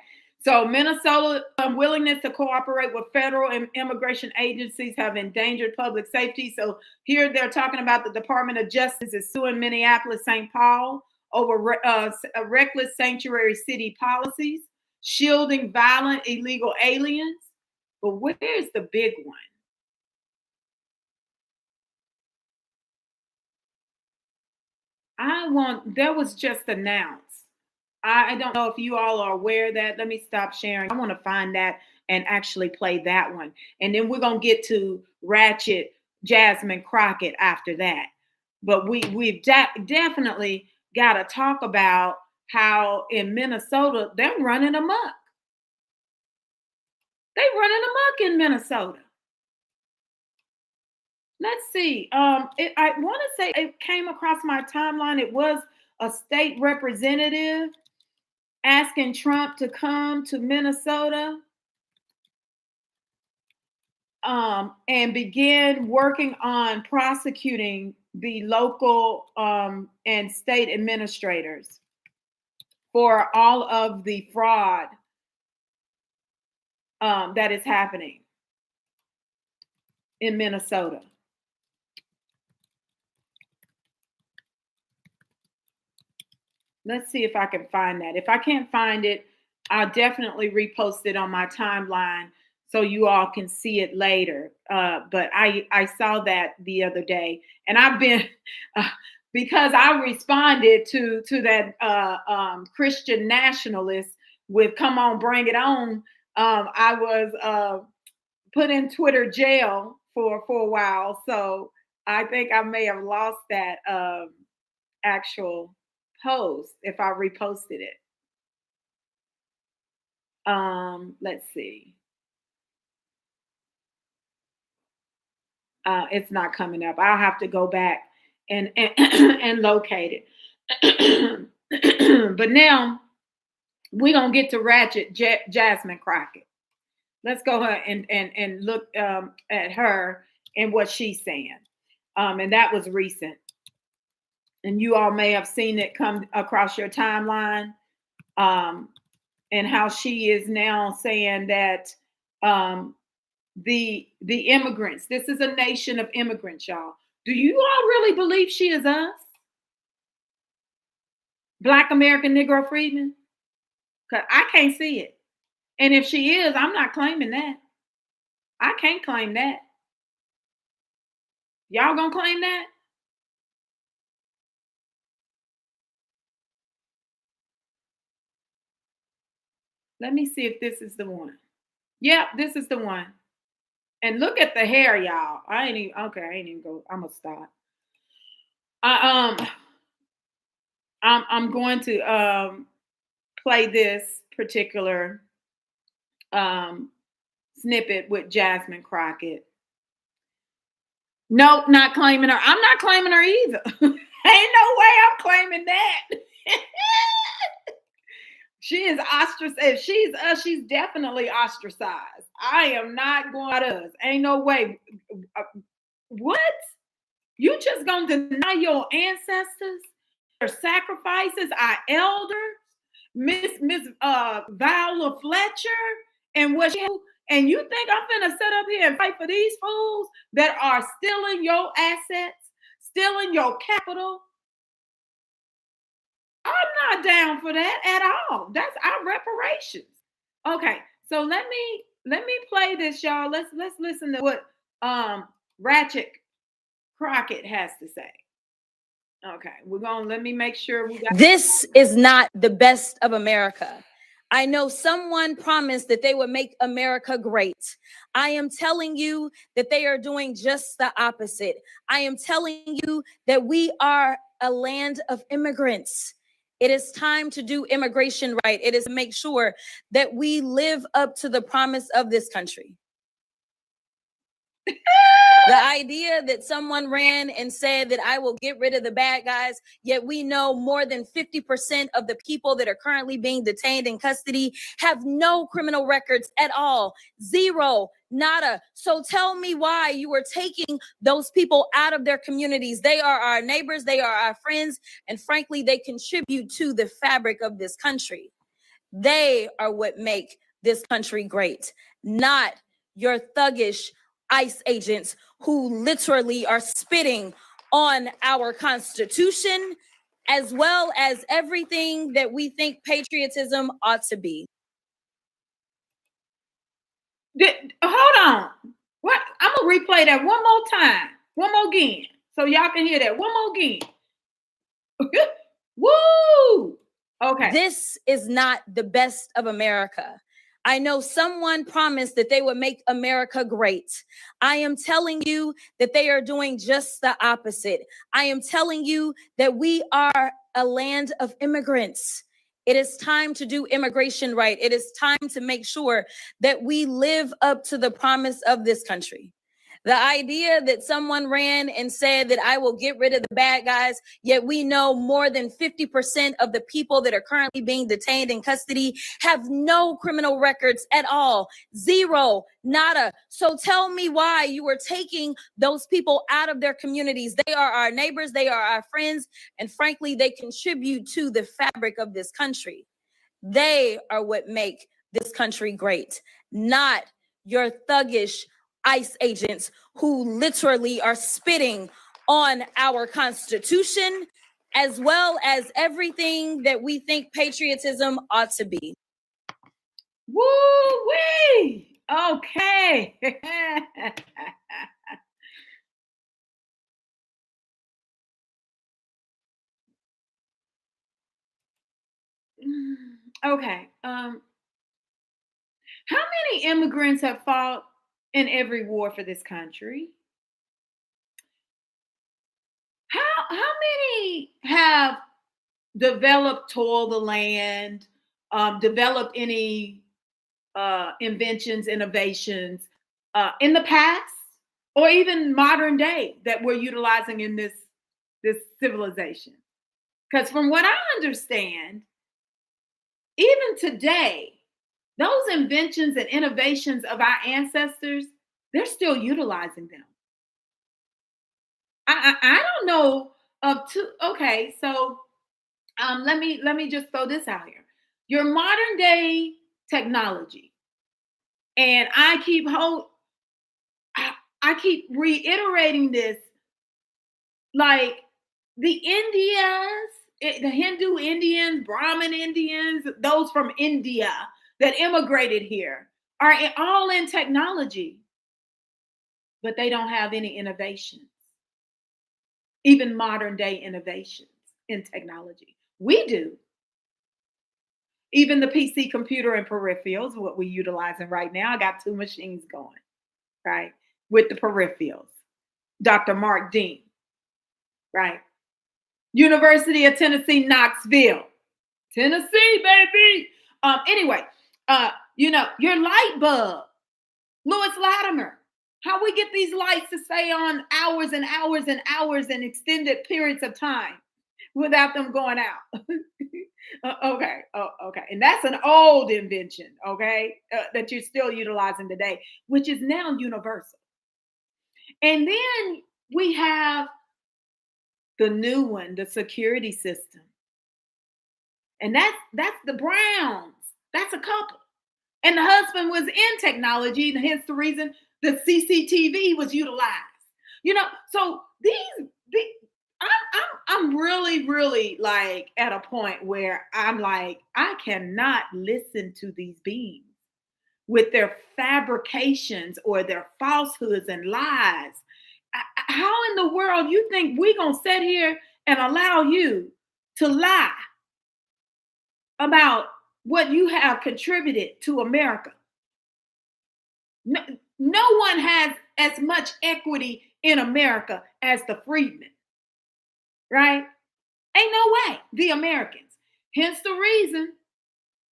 So Minnesota willingness to cooperate with federal and immigration agencies have endangered public safety. So here they're talking about the Department of Justice is suing Minneapolis, St. Paul over reckless sanctuary city policies, shielding violent illegal aliens. But where's the big one? That was just announced. I don't know if you all are aware of that. Let me stop sharing. I want to find that and actually play that one. And then we're going to get to Ratchet Jasmine Crockett after that. But we've definitely got to talk about how in Minnesota, they're running amok. They're running amok in Minnesota. Let's see. I want to say it came across my timeline. It was a state representative asking Trump to come to Minnesota and begin working on prosecuting the local and state administrators for all of the fraud that is happening in Minnesota. Let's see if I can find that. If I can't find it, I'll definitely repost it on my timeline so you all can see it later. But I saw that the other day, and I've been because I responded to that Christian nationalist with "Come on, bring it on." I was put in Twitter jail for a while, so I think I may have lost that actual post if I reposted it. Let's see. It's not coming up. I'll have to go back and and locate it. But now we're gonna get to Ratchet Jasmine Crockett. Let's go ahead and look at her and what she's saying. And that was recent. And you all may have seen it come across your timeline, and how she is now saying that the immigrants, this is a nation of immigrants, y'all. Do you all really believe she is us? Black American Negro Freedmen? Because I can't see it. And if she is, I'm not claiming that. I can't claim that. Y'all gonna claim that? Let me see if this is the one. Yep, this is the one. And look at the hair, y'all. I ain't even go. I'm gonna stop. I'm going to play this particular snippet with Jasmine Crockett. Nope, not claiming her. I'm not claiming her either. Ain't no way I'm claiming that. She is ostracized. If she's us, she's definitely ostracized. I am not going to us. Ain't no way. What? You just gonna deny your ancestors, their sacrifices, our elders, Miss Viola Fletcher, and what she And you think I'm gonna sit up here and fight for these fools that are stealing your assets, stealing your capital? I'm not down for that at all. That's our reparations. Okay, so let me play this, y'all. Let's listen to what Ratchet Crockett has to say. Okay, let me make sure we got This is not the best of America. I know someone promised that they would make America great. I am telling you that they are doing just the opposite. I am telling you that we are a land of immigrants. It is time to do immigration right. It is to make sure that we live up to the promise of this country. The idea that someone ran and said that I will get rid of the bad guys, yet we know more than 50% of the people that are currently being detained in custody have no criminal records at all. Zero, nada. So tell me why you are taking those people out of their communities. They are our neighbors, they are our friends, and frankly, they contribute to the fabric of this country. They are what make this country great, not your thuggish ICE agents who literally are spitting on our Constitution, as well as everything that we think patriotism ought to be. Hold on. What? I'm gonna replay that one more time, one more again, so y'all can hear that one more again. Woo! Okay. This is not the best of America. I know someone promised that they would make America great. I am telling you that they are doing just the opposite. I am telling you that we are a land of immigrants. It is time to do immigration right. It is time to make sure that we live up to the promise of this country. The idea that someone ran and said that I will get rid of the bad guys, yet we know more than 50% of the people that are currently being detained in custody have no criminal records at all. Zero, nada. So tell me why you are taking those people out of their communities. They are our neighbors, they are our friends, and frankly, they contribute to the fabric of this country. They are what make this country great, not your thuggish ICE agents who literally are spitting on our Constitution, as well as everything that we think patriotism ought to be. Woo-wee! Okay. Okay. How many immigrants have fought in every war for this country? How many have developed, toiled the land, developed any inventions, innovations in the past, or even modern day that we're utilizing in this civilization? Because from what I understand, even today, those inventions and innovations of our ancestors, they're still utilizing them. I don't know of two. Okay, so let me just throw this out here. Your modern day technology, and I keep reiterating this, like the the Hindu Indians, Brahmin Indians, those from India that immigrated here are all in technology, but they don't have any innovations, even modern day innovations in technology. We do. Even the PC computer and peripherals, what we're utilizing right now. I got two machines going, right, with the peripherals. Dr. Mark Dean, right? University of Tennessee, Knoxville, Tennessee, baby. Anyway, your light bulb, Lewis Latimer. How we get these lights to stay on hours and hours and hours and extended periods of time without them going out. Okay. And that's an old invention, okay, that you're still utilizing today, which is now universal. And then we have the new one, the security system. And that's the Browns. That's a couple. And the husband was in technology, and hence the reason the CCTV was utilized. So I'm really like at a point where I'm like, I cannot listen to these beings with their fabrications or their falsehoods and lies. How in the world you think we gonna sit here and allow you to lie about what you have contributed to America? No one has as much equity in America as the freedmen, right? Ain't no way, the Americans. Hence the reason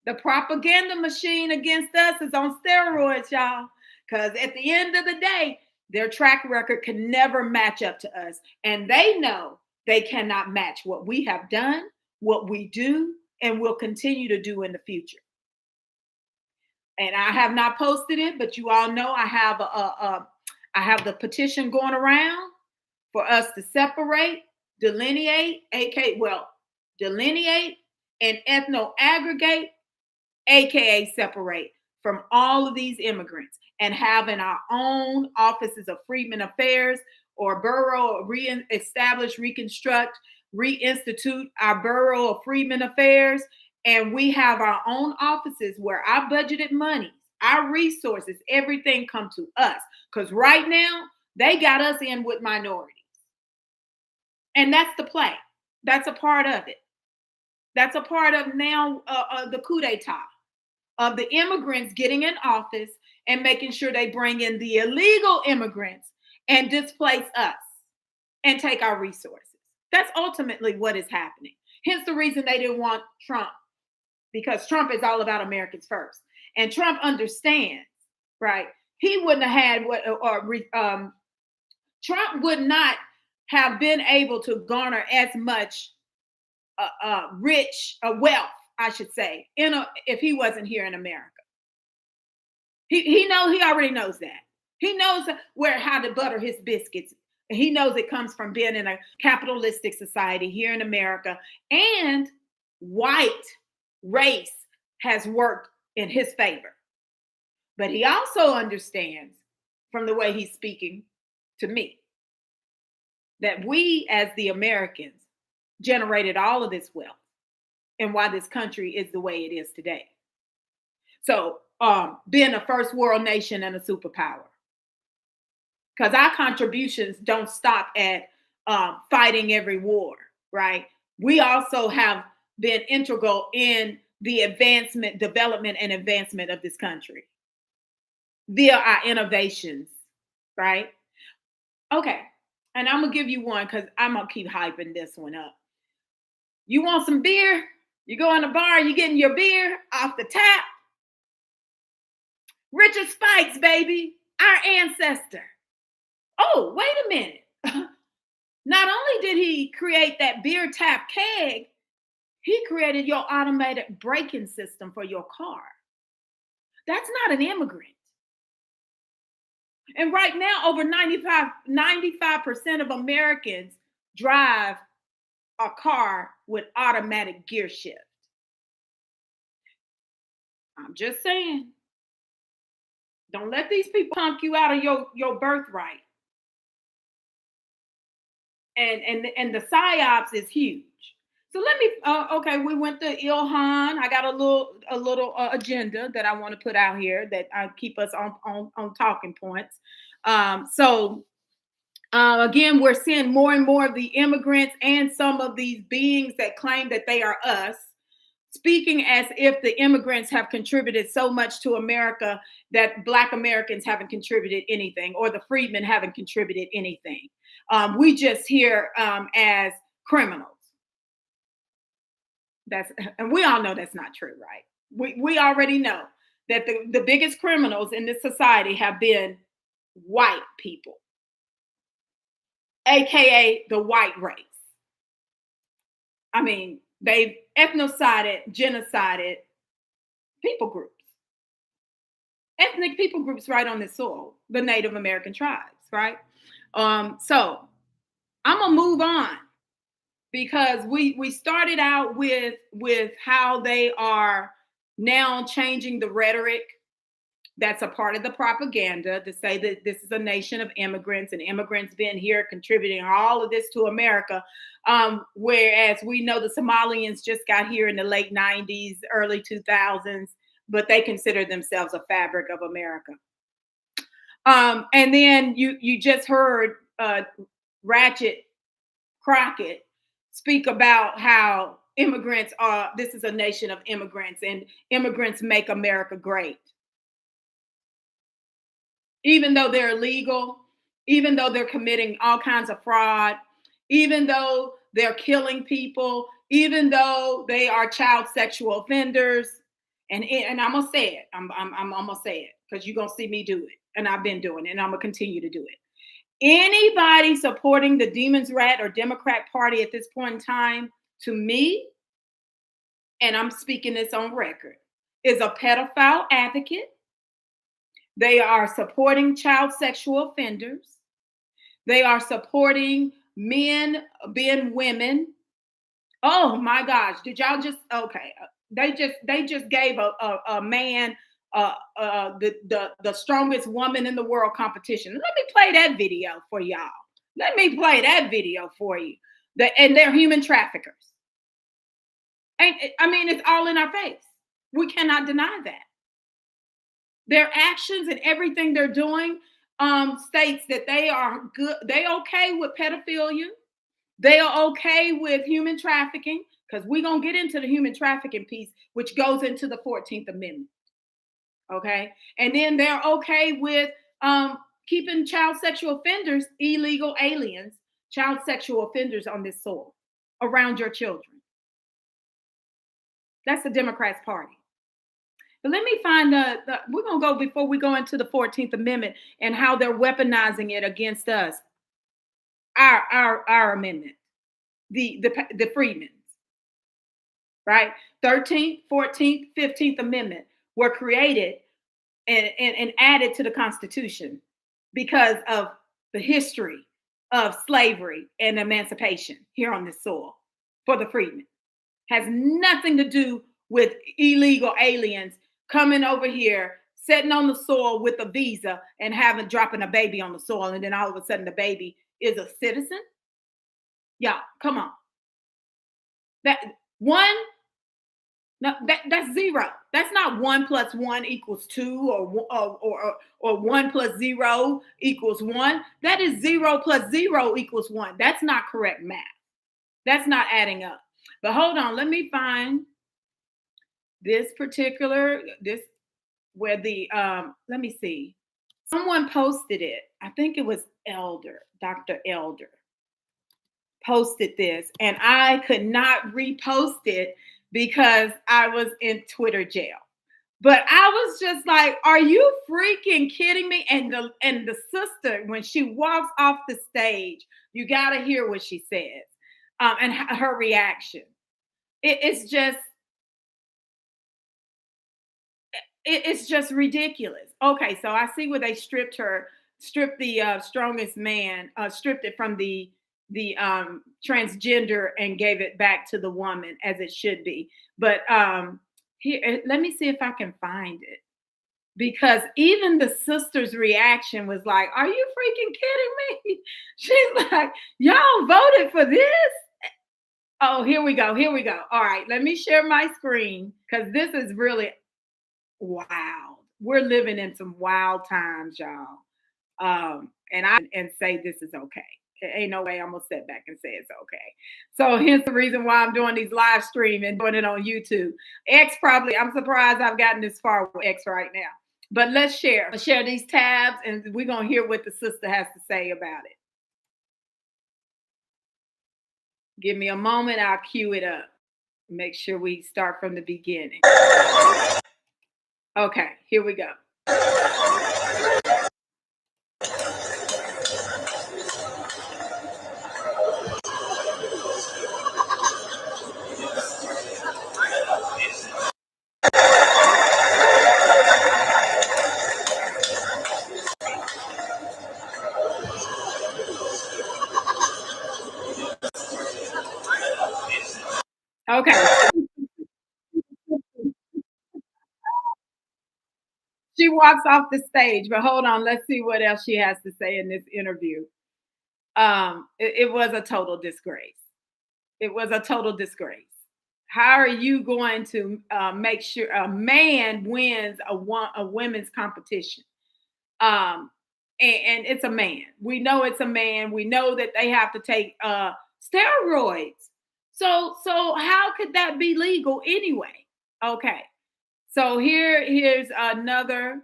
the propaganda machine against us is on steroids, y'all. Because at the end of the day, their track record can never match up to us. And they know they cannot match what we have done, what we do, and will continue to do in the future. And I have not posted it, but you all know I have the petition going around for us to separate, delineate and ethno-aggregate, aka separate from all of these immigrants, and having our own offices of Freedmen Affairs or borough, reestablish, reconstruct, reinstitute our borough of Freedmen Affairs. And we have our own offices where our budgeted money, our resources, everything come to us. Because right now, they got us in with minorities. And that's the play. That's a part of it. That's a part of now the coup d'etat of the immigrants getting in office and making sure they bring in the illegal immigrants and displace us and take our resources. That's ultimately what is happening. Hence the reason they didn't want Trump, because Trump is all about Americans first. And Trump understands, right? He wouldn't have had Trump would not have been able to garner as much wealth, I should say, if he wasn't here in America. He already knows that. He knows how to butter his biscuits. He knows it comes from being in a capitalistic society here in America, and white race has worked in his favor. But he also understands, from the way he's speaking to me, that we as the Americans generated all of this wealth and why this country is the way it is today. So being a first world nation and a superpower, because our contributions don't stop at fighting every war, right? We also have been integral in the development and advancement of this country via our innovations, right? Okay, and I'm gonna give you one because I'm gonna keep hyping this one up. You want some beer? You go in the bar, you getting your beer off the tap. Richard Spikes, baby, our ancestor. Oh, wait a minute. Not only did he create that beer tap keg, he created your automatic braking system for your car. That's not an immigrant. And right now, over 95% of Americans drive a car with automatic gear shift. I'm just saying. Don't let these people punk you out of your birthright. And the psyops is huge. So let me. Okay, we went to Ilhan. I got a little agenda that I want to put out here that keep us on talking points. Again, we're seeing more and more of the immigrants and some of these beings that claim that they are us, speaking as if the immigrants have contributed so much to America that Black Americans haven't contributed anything, or the freedmen haven't contributed anything. We just hear as criminals. And we all know that's not true, right? We already know that the biggest criminals in this society have been white people, aka the white race. I mean, they've ethnocided, genocided people groups, ethnic people groups right on this soil, the Native American tribes, right? So I'm gonna move on, because we started out with how they are now changing the rhetoric that's a part of the propaganda to say that this is a nation of immigrants and immigrants being here contributing all of this to America. Whereas we know the Somalians just got here in the late 90s, early 2000s, but they consider themselves a fabric of America. And then you just heard Ratchet Crockett speak about how immigrants are, this is a nation of immigrants and immigrants make America great. Even though they're illegal, even though they're committing all kinds of fraud, even though they're killing people, even though they are child sexual offenders, and I'm gonna say it, I'm gonna say it because you're gonna see me do it, and I've been doing it, and I'm gonna continue to do it. Anybody supporting the Demon's Rat or Democrat Party at this point in time, to me, and I'm speaking this on record, is a pedophile advocate. They are supporting child sexual offenders. They are supporting men being women. Oh my gosh! Did y'all just okay? They just gave a man the strongest woman in the world competition. Let me play that video for y'all. Let me play that video for you. And they're human traffickers. I mean, it's all in our face. We cannot deny that. Their actions and everything they're doing states that they are good. They okay with pedophilia. They are okay with human trafficking, because we're going to get into the human trafficking piece, which goes into the 14th Amendment. Okay. And then they're okay with keeping child sexual offenders, illegal aliens, child sexual offenders on this soil around your children. That's the Democrats' party. But let me find we're going to go before we go into the 14th Amendment and how they're weaponizing it against us. Our amendment, the Freedmen's, right? 13th, 14th, 15th Amendment were created and added to the Constitution because of the history of slavery and emancipation here on this soil for the freedmen. Has nothing to do with illegal aliens coming over here, sitting on the soil with a visa and dropping a baby on the soil, and then all of a sudden the baby is a citizen. Yeah, come on. That's zero. That's not 1 + 1 = 2 or 1 + 0 = 1. That is 0 + 0 = 1. That's not correct math. That's not adding up. But hold on, let me find this where the let me see. Someone posted it. I think it was Dr. Elder posted this, and I could not repost it because I was in Twitter jail. But I was just like, are you freaking kidding me? And the sister, when she walks off the stage, you got to hear what she says and her reaction. It's just ridiculous. Okay, so I see where they stripped the strongest man, stripped it from the transgender and gave it back to the woman as it should be. But here, let me see if I can find it, because even the sister's reaction was like, "Are you freaking kidding me?" She's like, "Y'all voted for this." Oh, here we go. All right, let me share my screen, because this is really wild. We're living in some wild times, y'all. And say this is okay. Ain't no way I'm gonna sit back and say it's okay. So hence the reason why I'm doing these live stream and doing it on YouTube. I'm surprised I've gotten this far with X right now. But let's share these tabs, and we're gonna hear what the sister has to say about it. Give me a moment, I'll cue it up. Make sure we start from the beginning. Okay, here we go. Okay. She walks off the stage, but hold on, let's see what else she has to say in this interview. It was a total disgrace. It was a total disgrace. How are you going to make sure a man wins a women's competition? And it's a man. We know it's a man. We know that they have to take steroids. So how could that be legal anyway? Okay. So here's another.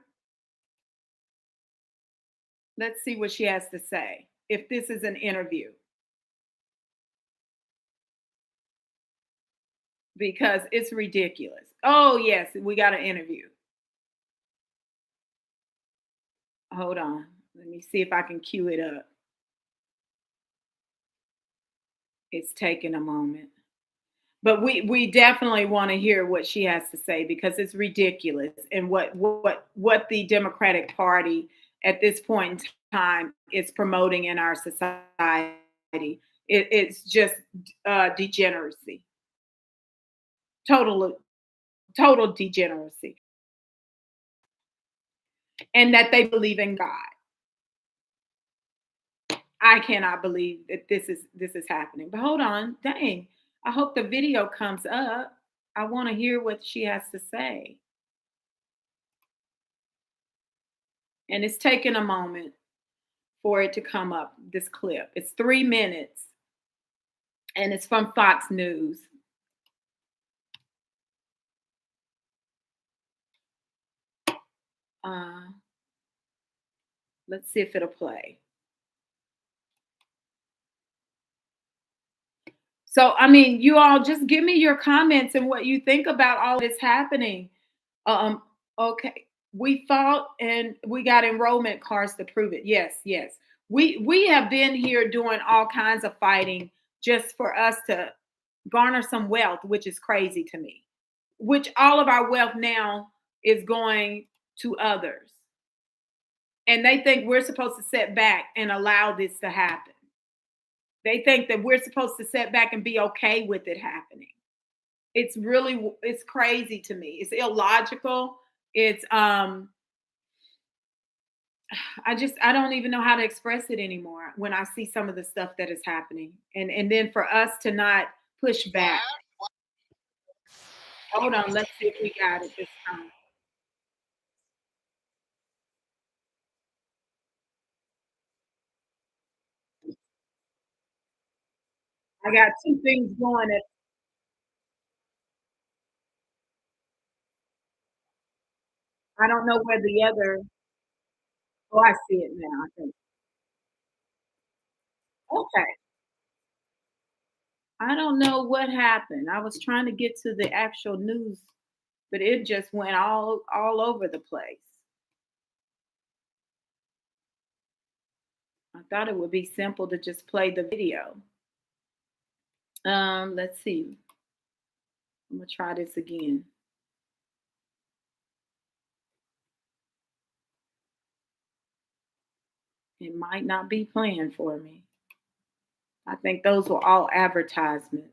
Let's see what she has to say. If this is an interview. Because it's ridiculous. Oh, yes, we got an interview. Hold on. Let me see if I can cue it up. It's taking a moment. But we definitely want to hear what she has to say because it's ridiculous and what the Democratic Party at this point in time is promoting in our society. It's just degeneracy. Total degeneracy. And that they believe in God. I cannot believe that this is happening. But hold on, dang. I hope the video comes up. I want to hear what she has to say. And it's taking a moment for it to come up, this clip. It's 3 minutes. And it's from Fox News. Let's see if it'll play. So, I mean, you all just give me your comments and what you think about all this happening. Okay. We fought and we got enrollment cards to prove it. Yes, yes. We have been here doing all kinds of fighting just for us to garner some wealth, which is crazy to me. Which all of our wealth now is going to others. And they think we're supposed to sit back and allow this to happen. They think that we're supposed to sit back and be okay with it happening. It's crazy to me. It's illogical. It's I don't even know how to express it anymore when I see some of the stuff that is happening. And then for us to not push back. Hold on, let's see if we got it this time. I got two things going at I don't know where the other oh, I see it now, I think. Okay. I don't know what happened. I was trying to get to the actual news, but it just went all over the place. I thought it would be simple to just play the video. Let's see. I'm gonna try this again. It might not be playing for me. I think those were all advertisements.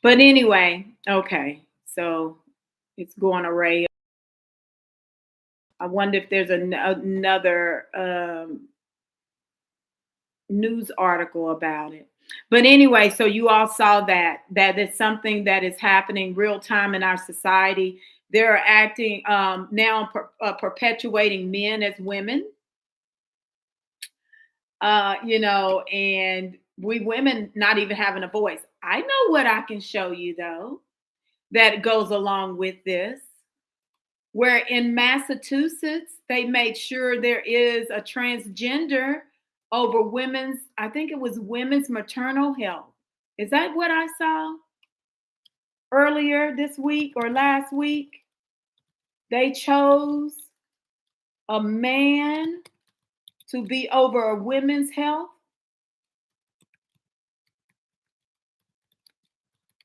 But anyway, okay. So it's going array. I wonder if there's another news article about it. But anyway, so you all saw that is something that is happening real time in our society. They're acting now perpetuating men as women. And we women not even having a voice. I know what I can show you though that goes along with this. Where in Massachusetts, they made sure there is a transgender over women's, I think it was women's maternal health. Is that what I saw earlier this week or last week? They chose a man to be over a women's health.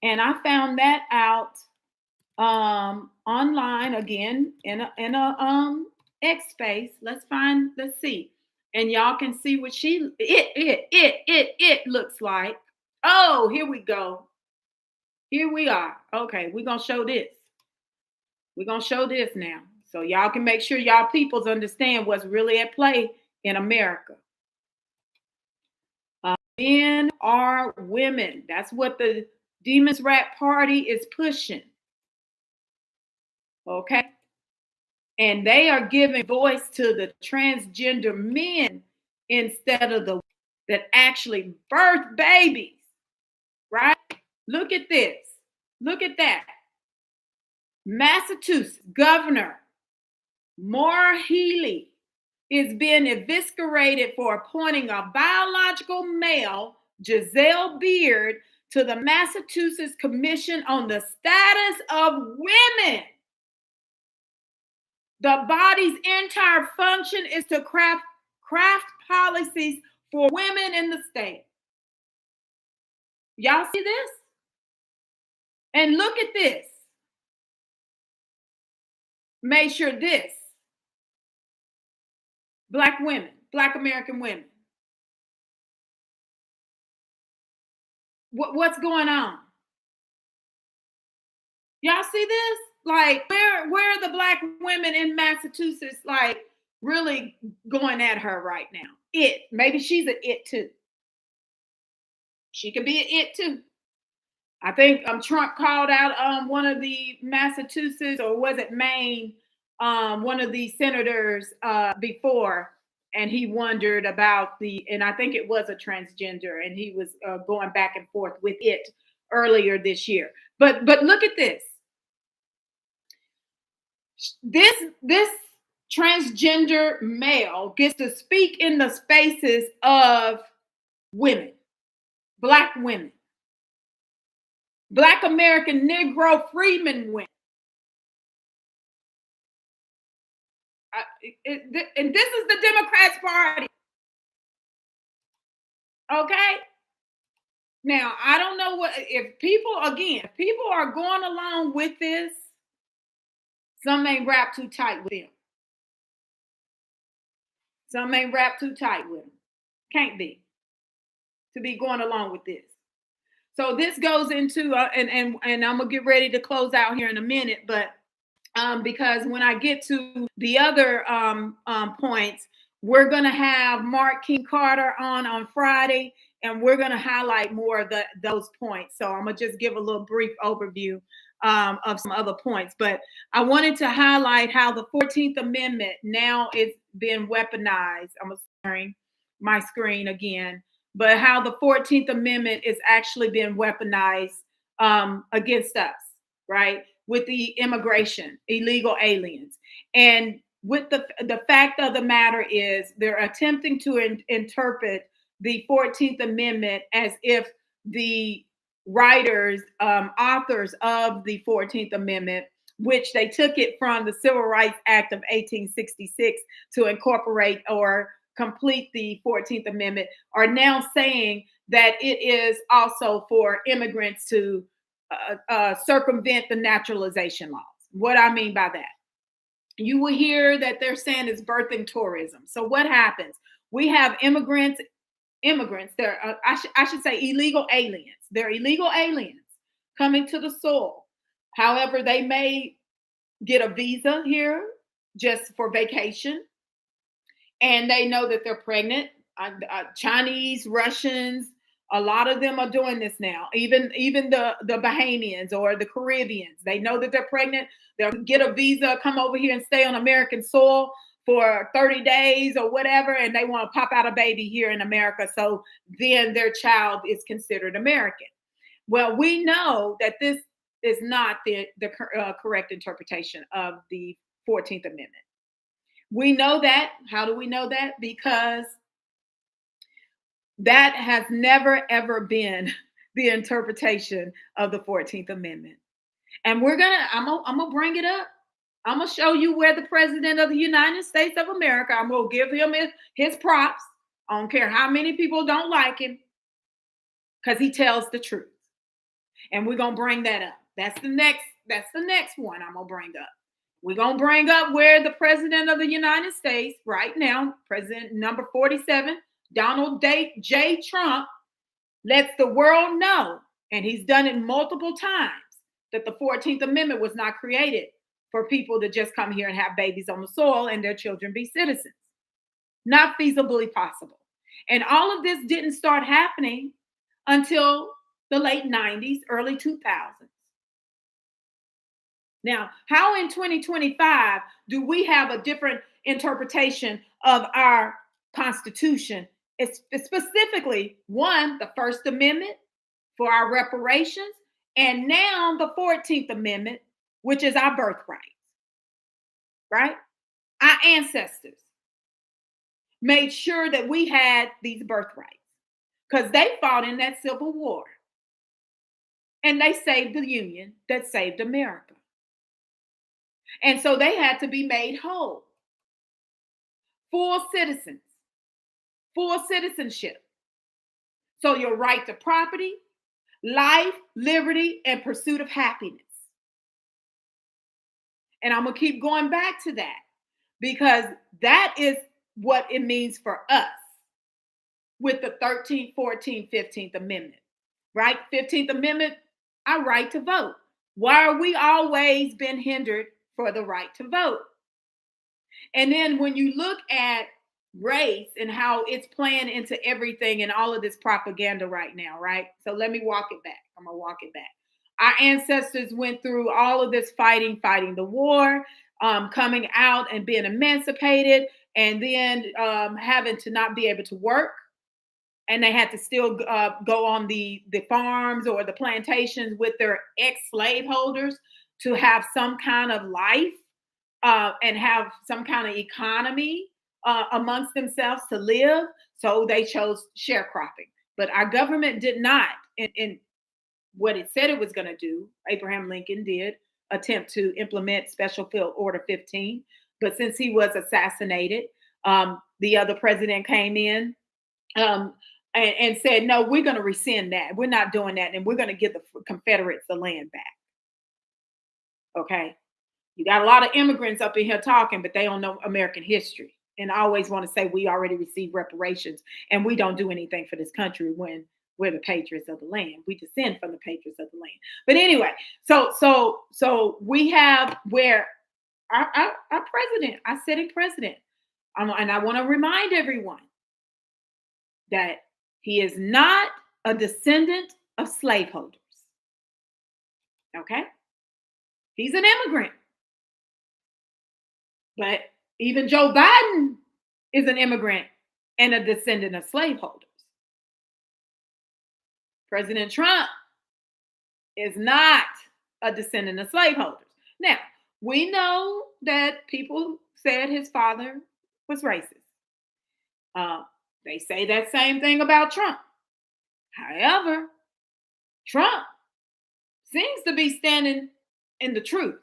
And I found that out online again in a X space. Let's see. And y'all can see what it looks like. Oh, here we go. Here we are. Okay, we're gonna show this. We're gonna show this now. So y'all can make sure y'all peoples understand what's really at play in America. Men are women. That's what the Demons Rat Party is pushing. Okay? And they are giving voice to the transgender men instead of the that actually birth babies. Right? Look at this. Look at that. Massachusetts Governor Maura Healey is being eviscerated for appointing a biological male, Giselle Beard, to the Massachusetts Commission on the Status of Women. The body's entire function is to craft policies for women in the state. Y'all see this? And look at this. Make sure this. Black women, Black American women. What's going on? Y'all see this? Like, where are the Black women in Massachusetts, like, really going at her right now? Maybe she's an it too. She could be an it too. I think Trump called out one of the Massachusetts, or was it Maine, one of the senators before, and he wondered about and I think it was a transgender, and he was going back and forth with it earlier this year. But look at this. This transgender male gets to speak in the spaces of women, Black women, Black American Negro freedmen women. And this is the Democrats' party. Okay? Now, I don't know if people are going along with this, some ain't wrapped too tight with them. Some ain't wrapped too tight with them. Can't be. To be going along with this. So this goes into, and I'm going to get ready to close out here in a minute, but because when I get to the other points, we're going to have Mark King Carter on Friday, and we're going to highlight more of those points. So I'm going to just give a little brief overview of some other points. But I wanted to highlight how the 14th Amendment now is being weaponized. I'm sharing my screen again. But how the 14th Amendment is actually being weaponized against us, right? With the immigration, illegal aliens. And with the fact of the matter is they're attempting to interpret the 14th Amendment as if the writers, authors of the 14th Amendment, which they took it from the Civil Rights Act of 1866 to incorporate or complete the 14th Amendment, are now saying that it is also for immigrants to circumvent the naturalization laws. What I mean by that, you will hear that they're saying it's birthing tourism. So what happens? We have immigrants. They're I should say illegal aliens. They're illegal aliens coming to the soil. However, they may get a visa here just for vacation, and they know that they're pregnant. Chinese, Russians, a lot of them are doing this now. Even the Bahamians or the Caribbeans, they know that they're pregnant. They'll get a visa, come over here and stay on American soil for 30 days or whatever, and they want to pop out a baby here in America. So then their child is considered American. Well, we know that this is not the correct interpretation of the 14th Amendment. We know that. How do we know that? Because that has never, ever been the interpretation of the 14th Amendment. And I'm going to bring it up. I'm going to show you where the President of the United States of America, I'm going to give him his props. I don't care how many people don't like him, because he tells the truth. And we're going to bring that up. That's the next one I'm going to bring up. We're going to bring up where the President of the United States right now, President number 47, Donald J. Trump, lets the world know, and he's done it multiple times, that the 14th Amendment was not created for people to just come here and have babies on the soil and their children be citizens. Not feasibly possible. And all of this didn't start happening until the late 90s, early 2000s. Now, how in 2025 do we have a different interpretation of our Constitution? It's specifically, one, the First Amendment for our reparations, and now the 14th Amendment, which is our birthright, right? Our ancestors made sure that we had these birthrights because they fought in that Civil War. And they saved the Union that saved America. And so they had to be made whole. Full citizens, full citizenship. So your right to property, life, liberty, and pursuit of happiness. And I'm going to keep going back to that because that is what it means for us with the 13th, 14th, 15th Amendment, right? 15th Amendment, our right to vote. Why are we always been hindered for the right to vote? And then when you look at race and how it's playing into everything and all of this propaganda right now, right? So let me walk it back. I'm going to walk it back. Our ancestors went through all of this fighting the war, coming out and being emancipated, and then having to not be able to work. And they had to still go on the farms or the plantations with their ex-slaveholders to have some kind of life and have some kind of economy amongst themselves to live. So they chose sharecropping. But our government did not, in what it said it was going to do. Abraham Lincoln did attempt to implement Special Field Order 15. But since he was assassinated, the other president came in and said, no, we're going to rescind that. We're not doing that. And we're going to give the Confederates the land back. Okay. You got a lot of immigrants up in here talking, but they don't know American history and always want to say we already received reparations and we don't do anything for this country when we're the patriots of the land. We descend from the patriots of the land. But anyway, so we have where our president, our sitting president, and I want to remind everyone that he is not a descendant of slaveholders. Okay? He's an immigrant. But even Joe Biden is an immigrant and a descendant of slaveholders. President Trump is not a descendant of slaveholders. Now, we know that people said his father was racist. They say that same thing about Trump. However, Trump seems to be standing in the truth.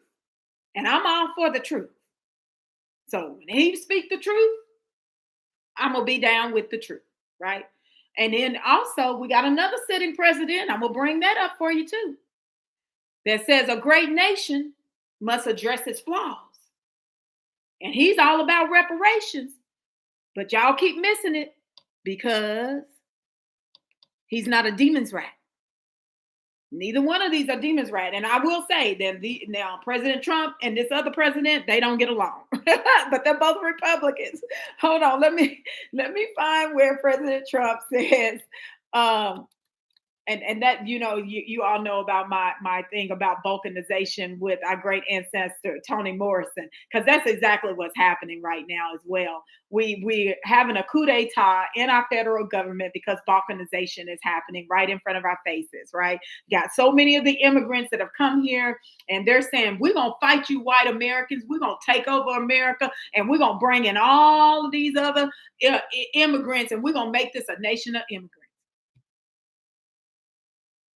And I'm all for the truth. So when he speaks the truth, I'm going to be down with the truth, right? And then also, we got another sitting president. I'm going to bring that up for you too. That says a great nation must address its flaws. And he's all about reparations. But y'all keep missing it because he's not a demon's rat. Neither one of these are demon's rat. And I will say that now President Trump and this other president, they don't get along. But they're both Republicans. Hold on, let me find where President Trump says, and that, you all know about my thing about balkanization with our great ancestor Toni Morrison, because that's exactly what's happening right now as well. We're having a coup d'etat in our federal government because balkanization is happening right in front of our faces, right? Got so many of the immigrants that have come here and they're saying, we're going to fight you white Americans. We're going to take over America and we're going to bring in all of these other immigrants and we're going to make this a nation of immigrants.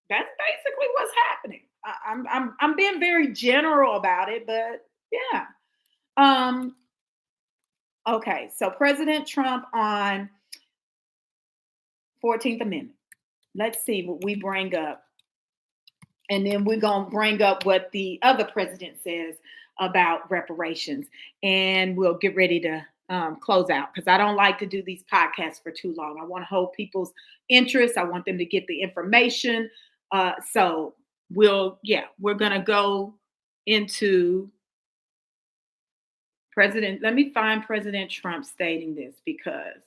That's basically what's happening. I'm being very general about it, but yeah. Okay, so President Trump on 14th Amendment. Let's see what we bring up. And then we're going to bring up what the other president says about reparations. And we'll get ready to close out because I don't like to do these podcasts for too long. I want to hold people's interest. I want them to get the information. So we're going to go into Let me find President Trump stating this because,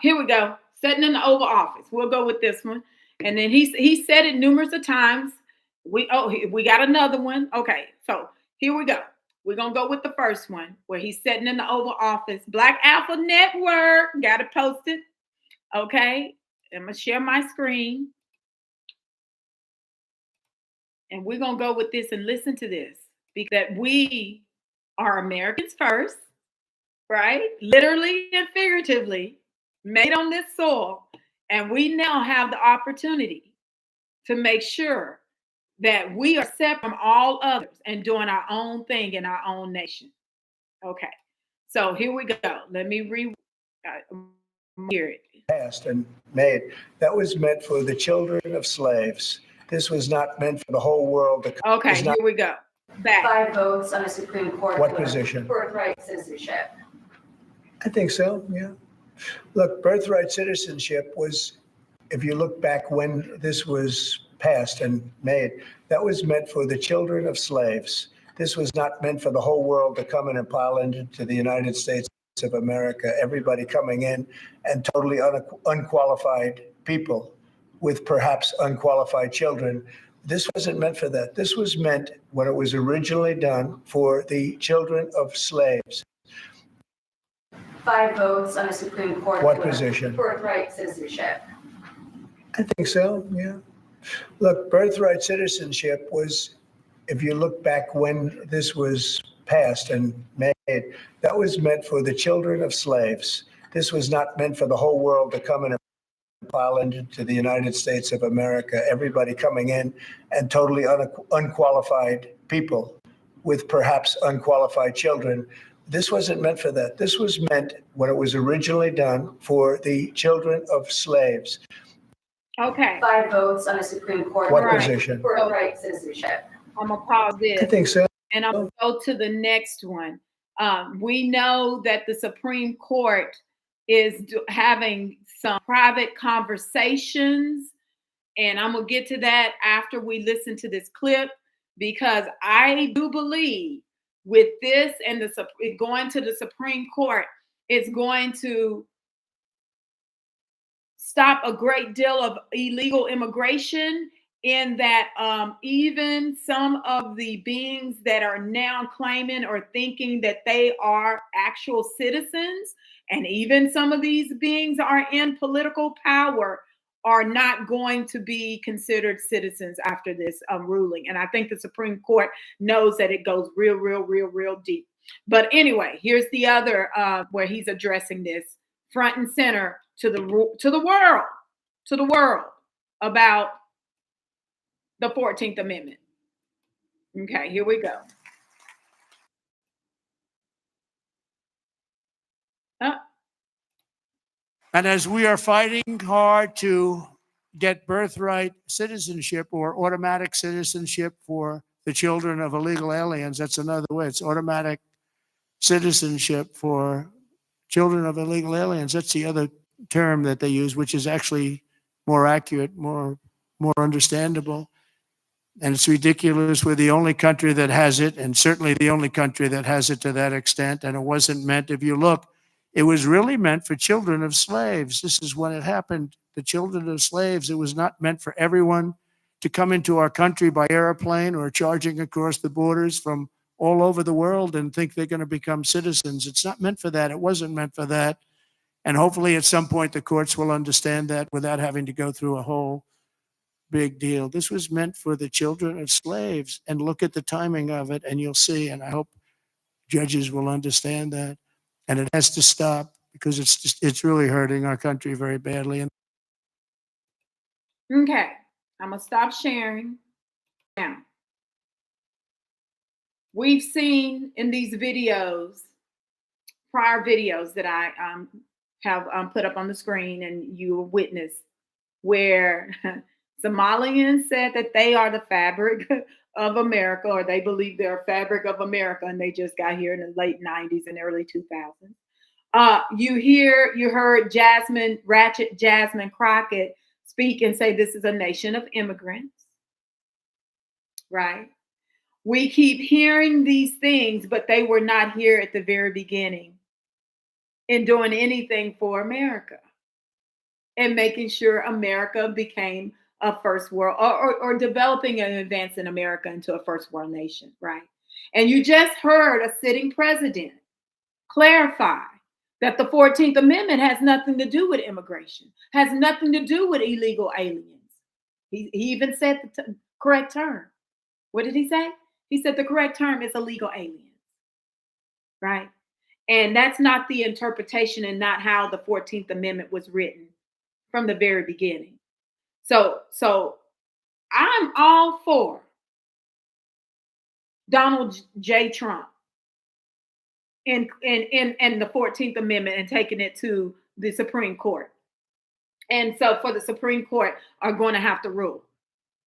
here we go. Sitting in the Oval Office. We'll go with this one. And then he said it numerous of times. We got another one. Okay, so here we go. We're going to go with the first one where he's sitting in the Oval Office. Black Alpha Network. Got to post it. Okay, I'm going to share my screen. And we're going to go with this and listen to this. Because we are Americans first, right? Literally and figuratively, made on this soil. And we now have the opportunity to make sure that we are separate from all others and doing our own thing in our own nation. Okay, so here we go. Let me hear it. Passed and made. That was meant for the children of slaves. This was not meant for the whole world. Okay, here we go. Back. 5 votes on a Supreme Court. What position? Birthright citizenship. I think so, yeah. Look, birthright citizenship was, if you look back when this was passed and made, that was meant for the children of slaves. This was not meant for the whole world to come in and pile into the United States of America, everybody coming in and totally unqualified people with perhaps unqualified children. This wasn't meant for that. This was meant, when it was originally done, for the children of slaves. 5 votes on a Supreme Court. What position? Birthright citizenship. I think so, yeah. Look, birthright citizenship was, if you look back when this was passed and made, that was meant for the children of slaves. This was not meant for the whole world to come in and pile into the United States of America, everybody coming in and totally unqualified people with perhaps unqualified children. This wasn't meant for that. This was meant, when it was originally done, for the children of slaves. Okay. 5 votes on a Supreme Court. What position? Birthright citizenship. I'm going to pause this. I think so. And I'm going to go to the next one. We know that the Supreme Court is having some private conversations. And I'm going to get to that after we listen to this clip, because I do believe with this and going to the Supreme Court, it's going to stop a great deal of illegal immigration, in that even some of the beings that are now claiming or thinking that they are actual citizens, and even some of these beings are in political power, are not going to be considered citizens after this ruling. And I think the Supreme Court knows that it goes real deep. But anyway, here's the other where he's addressing this front and center to the world about the 14th Amendment. Okay, here we go. And as we are fighting hard to get birthright citizenship or automatic citizenship for the children of illegal aliens, that's another way. It's automatic citizenship for children of illegal aliens. That's the other term that they use, which is actually more accurate, more understandable. And it's ridiculous. We're the only country that has it, and certainly the only country that has it to that extent. And it wasn't meant, if you look, it was really meant for children of slaves. This is when it happened. The children of slaves, it was not meant for everyone to come into our country by airplane or charging across the borders from all over the world and think they're going to become citizens. It's not meant for that. It wasn't meant for that. And hopefully at some point the courts will understand that without having to go through a whole big deal. This was meant for the children of slaves. And look at the timing of it and you'll see. And I hope judges will understand that. And it has to stop, because it's really hurting our country very badly. Okay, I'm gonna stop sharing now. We've seen in these videos, prior videos that I have put up on the screen and you witnessed, where Somalians said that they are the fabric of America, or they believe they're a fabric of America, and they just got here in the late 90s and early 2000s. You heard Jasmine Crockett speak and say this is a nation of immigrants, right? We keep hearing these things, but they were not here at the very beginning in doing anything for America and making sure America became a first world or developing and advancing America into a first world nation, right? And you just heard a sitting president clarify that the 14th Amendment has nothing to do with immigration, has nothing to do with illegal aliens. He even said the correct term. What did he say? He said the correct term is illegal aliens, right? And that's not the interpretation and not how the 14th Amendment was written from the very beginning. So I'm all for Donald J. Trump in the 14th Amendment and taking it to the Supreme Court. And so for the Supreme Court are going to have to rule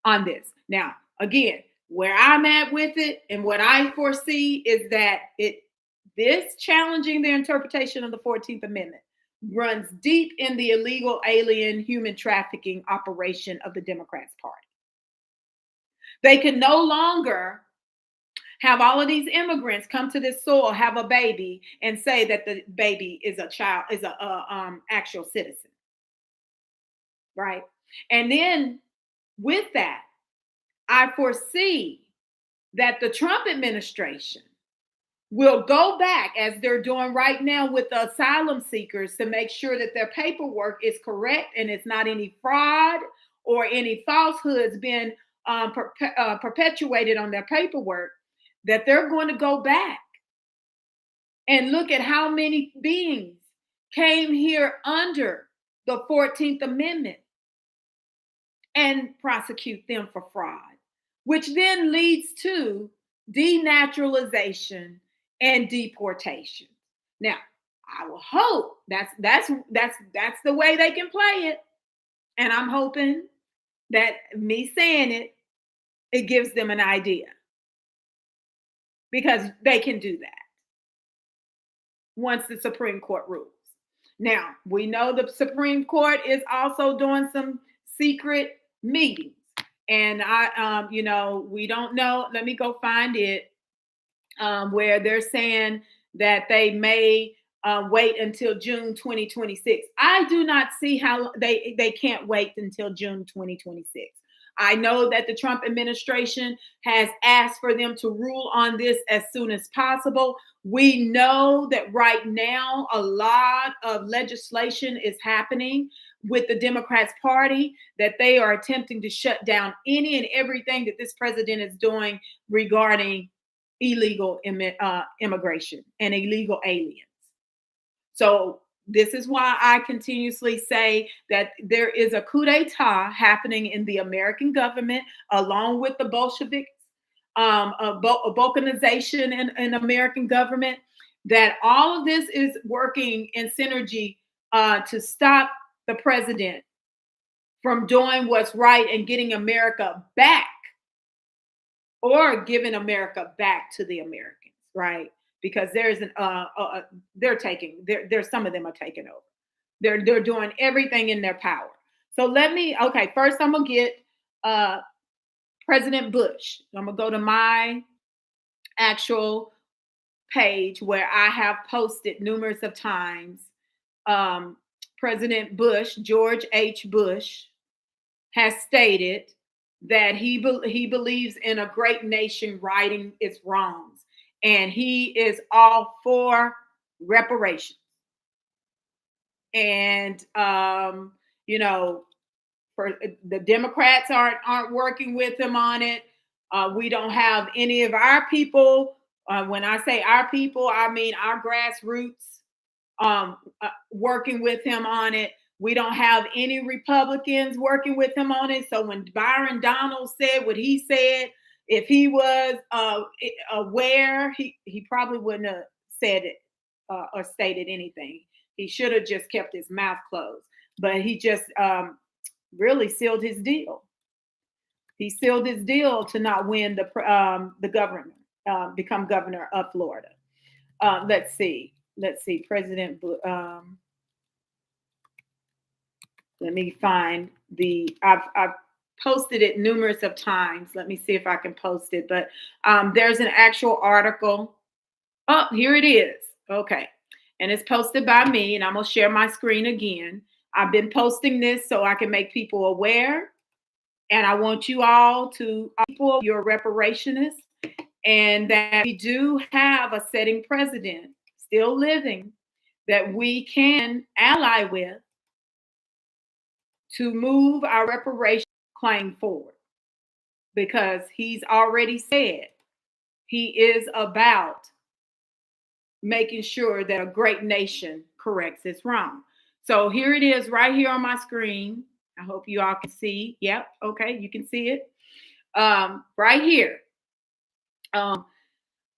on this. Now, again, where I'm at with it and what I foresee is that this challenging the interpretation of the 14th Amendment runs deep in the illegal alien human trafficking operation of the Democrats Party. They can no longer have all of these immigrants come to this soil, have a baby, and say that the baby is a child, is a actual citizen, right? And then with that, I foresee that the Trump administration will go back, as they're doing right now with the asylum seekers, to make sure that their paperwork is correct and it's not any fraud or any falsehoods being perpetuated on their paperwork, that they're going to go back and look at how many beings came here under the 14th Amendment and prosecute them for fraud, which then leads to denaturalization and deportation. Now, I will hope that's the way they can play it. And I'm hoping that me saying it gives them an idea, because they can do that once the Supreme Court rules. Now, we know the Supreme Court is also doing some secret meetings. And we don't know. Let me go find it. Where they're saying that they may wait until June 2026. I do not see how they can't wait until June 2026. I know that the Trump administration has asked for them to rule on this as soon as possible. We know that right now a lot of legislation is happening with the Democrats Party, that they are attempting to shut down any and everything that this president is doing regarding illegal immigration and illegal aliens. So this is why I continuously say that there is a coup d'etat happening in the American government, along with the Bolsheviks, a balkanization in American government, that all of this is working in synergy to stop the president from doing what's right and getting America back, or giving America back to the Americans, right? Because there's some of them are taking over. They're doing everything in their power. So first I'm gonna get President Bush. I'm gonna go to my actual page where I have posted numerous of times. President Bush, George H. Bush, has stated that he believes in a great nation righting its wrongs, and he is all for reparations. And for the Democrats aren't working with him on it. We don't have any of our people. When I say our people, I mean our grassroots working with him on it. We don't have any Republicans working with him on it. So when Byron Donald said what he said, if he was aware, he probably wouldn't have said it or stated anything. He should have just kept his mouth closed. But he just really sealed his deal. He sealed his deal to not win the governor, become governor of Florida. Let's see, President. Let me find I've posted it numerous of times. Let me see if I can post it. But there's an actual article. Oh, here it is. Okay. And it's posted by me, and I'm going to share my screen again. I've been posting this so I can make people aware. And I want you all to, people, you're reparationists, and that we do have a sitting president still living that we can ally with to move our reparation claim forward, because he's already said he is about making sure that a great nation corrects its wrong. So here it is right here on my screen. I hope you all can see. Yep. Okay. You can see it right here.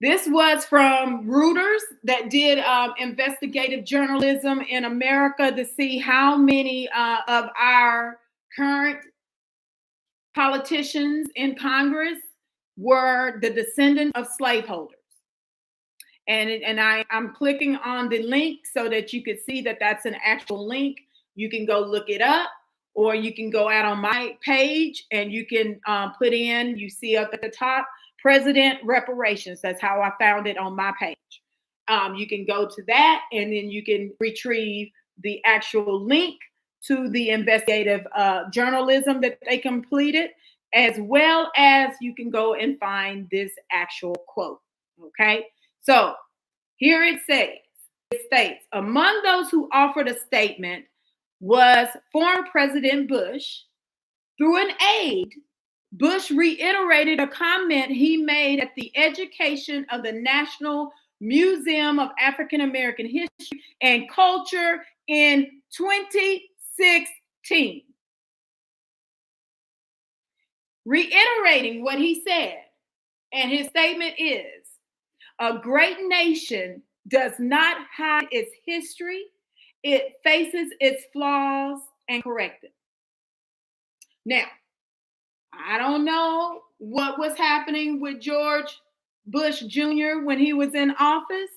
This was from Reuters that did investigative journalism in America to see how many of our current politicians in Congress were the descendants of slaveholders. And I'm clicking on the link so that you could see that that's an actual link. You can go look it up, or you can go out on my page and you can put in, you see up at the top, President Reparations. That's how I found it on my page. You can go to that, and then you can retrieve the actual link to the investigative journalism that they completed, as well as you can go and find this actual quote. Okay. So here it states, among those who offered a statement was former President Bush. Through an aide, Bush reiterated a comment he made at the education of the National Museum of African American History and Culture in 2016. Reiterating what he said, and his statement is, a great nation does not hide its history. It faces its flaws and corrects them. Now, I don't know what was happening with George Bush Jr. when he was in office,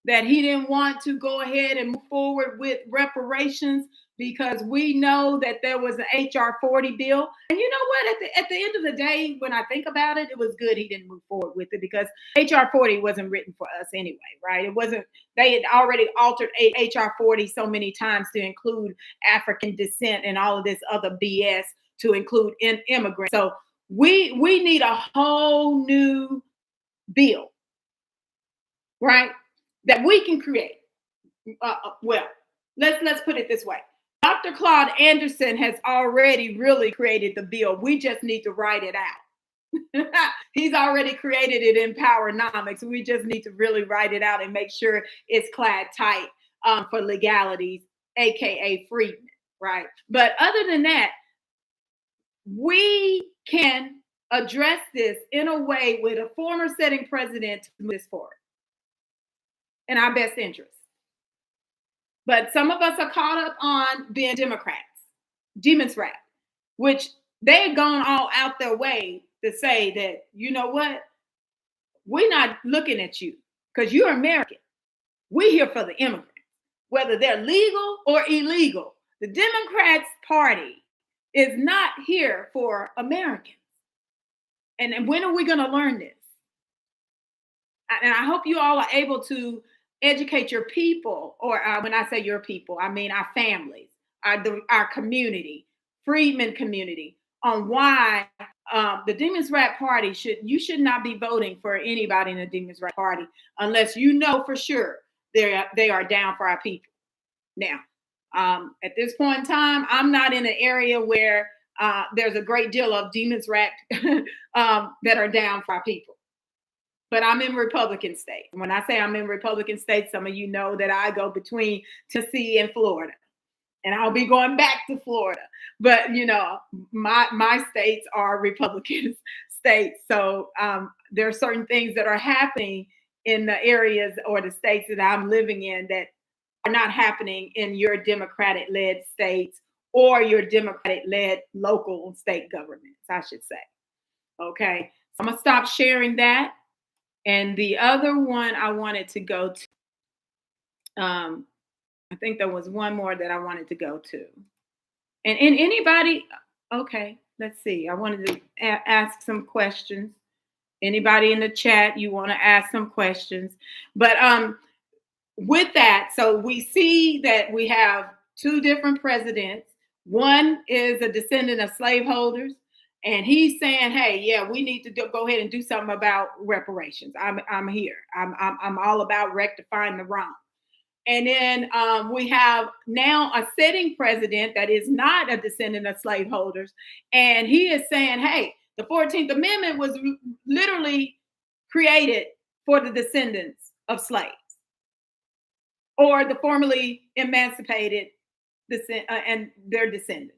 that he didn't want to go ahead and move forward with reparations, because we know that there was an HR 40 bill. And you know what? At the end of the day, when I think about it, it was good he didn't move forward with it, because HR 40 wasn't written for us anyway, right? It wasn't, they had already altered HR 40 so many times to include African descent and all of this other BS to include immigrants. So we need a whole new bill, right? That we can create. Well, let's put it this way. Dr. Claude Anderson has already really created the bill. We just need to write it out. He's already created it in Powernomics. We just need to really write it out and make sure it's clad tight for legalities, aka Freedmen, right? But other than that, we can address this in a way with a former sitting president to move this forward in our best interest. But some of us are caught up on being Democrats, demons rap, which they had gone all out their way to say that, you know what, we're not looking at you because you're American. We're here for the immigrants, whether they're legal or illegal. The Democrats Party is not here for Americans. And when are we going to learn this? And I hope you all are able to educate your people, or when I say your people, I mean our families, our community, Freedmen community, on why the Demons Rat Party you should not be voting for anybody in the Demons Rat Party unless you know for sure they are down for our people. Now, at this point in time, I'm not in an area where there's a great deal of Demons Rat that are down for our people. But I'm in Republican states. When I say I'm in Republican states, some of you know that I go between Tennessee and Florida. And I'll be going back to Florida. But, you know, my states are Republican states. So there are certain things that are happening in the areas or the states that I'm living in that are not happening in your Democratic-led states or your Democratic-led local and state governments, I should say. Okay. So I'm going to stop sharing that. And the other one I wanted to go to, I think there was one more that I wanted to go to. And anybody, okay. let's see. I wanted to ask some questions. Anybody in the chat, you want to ask some questions. But with that, so we see that we have two different presidents. One is a descendant of slaveholders, and he's saying, "Hey, yeah, we need to go ahead and do something about reparations. I'm here. I'm all about rectifying the wrong." And then we have now a sitting president that is not a descendant of slaveholders, and he is saying, "Hey, the 14th Amendment was literally created for the descendants of slaves." Or the formerly emancipated and their descendants,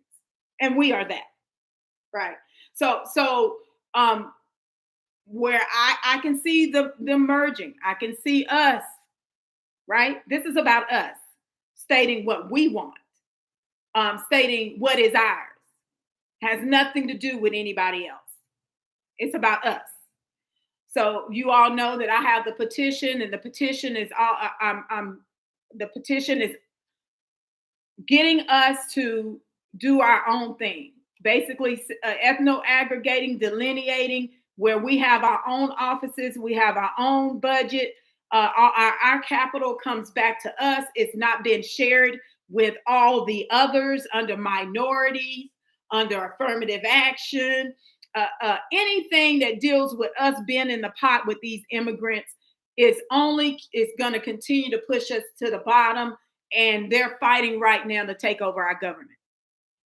and we are that, right? So where I can see them merging, I can see us, right? This is about us stating what we want, stating what is ours, has nothing to do with anybody else. It's about us. So you all know that I have the petition, and the petition is all the petition is getting us to do our own thing, basically ethno-aggregating, delineating where we have our own offices, we have our own budget, our capital comes back to us. It's not been shared with all the others under minorities, under affirmative action, anything that deals with us being in the pot with these immigrants is going to continue to push us to the bottom. And they're fighting right now to take over our government.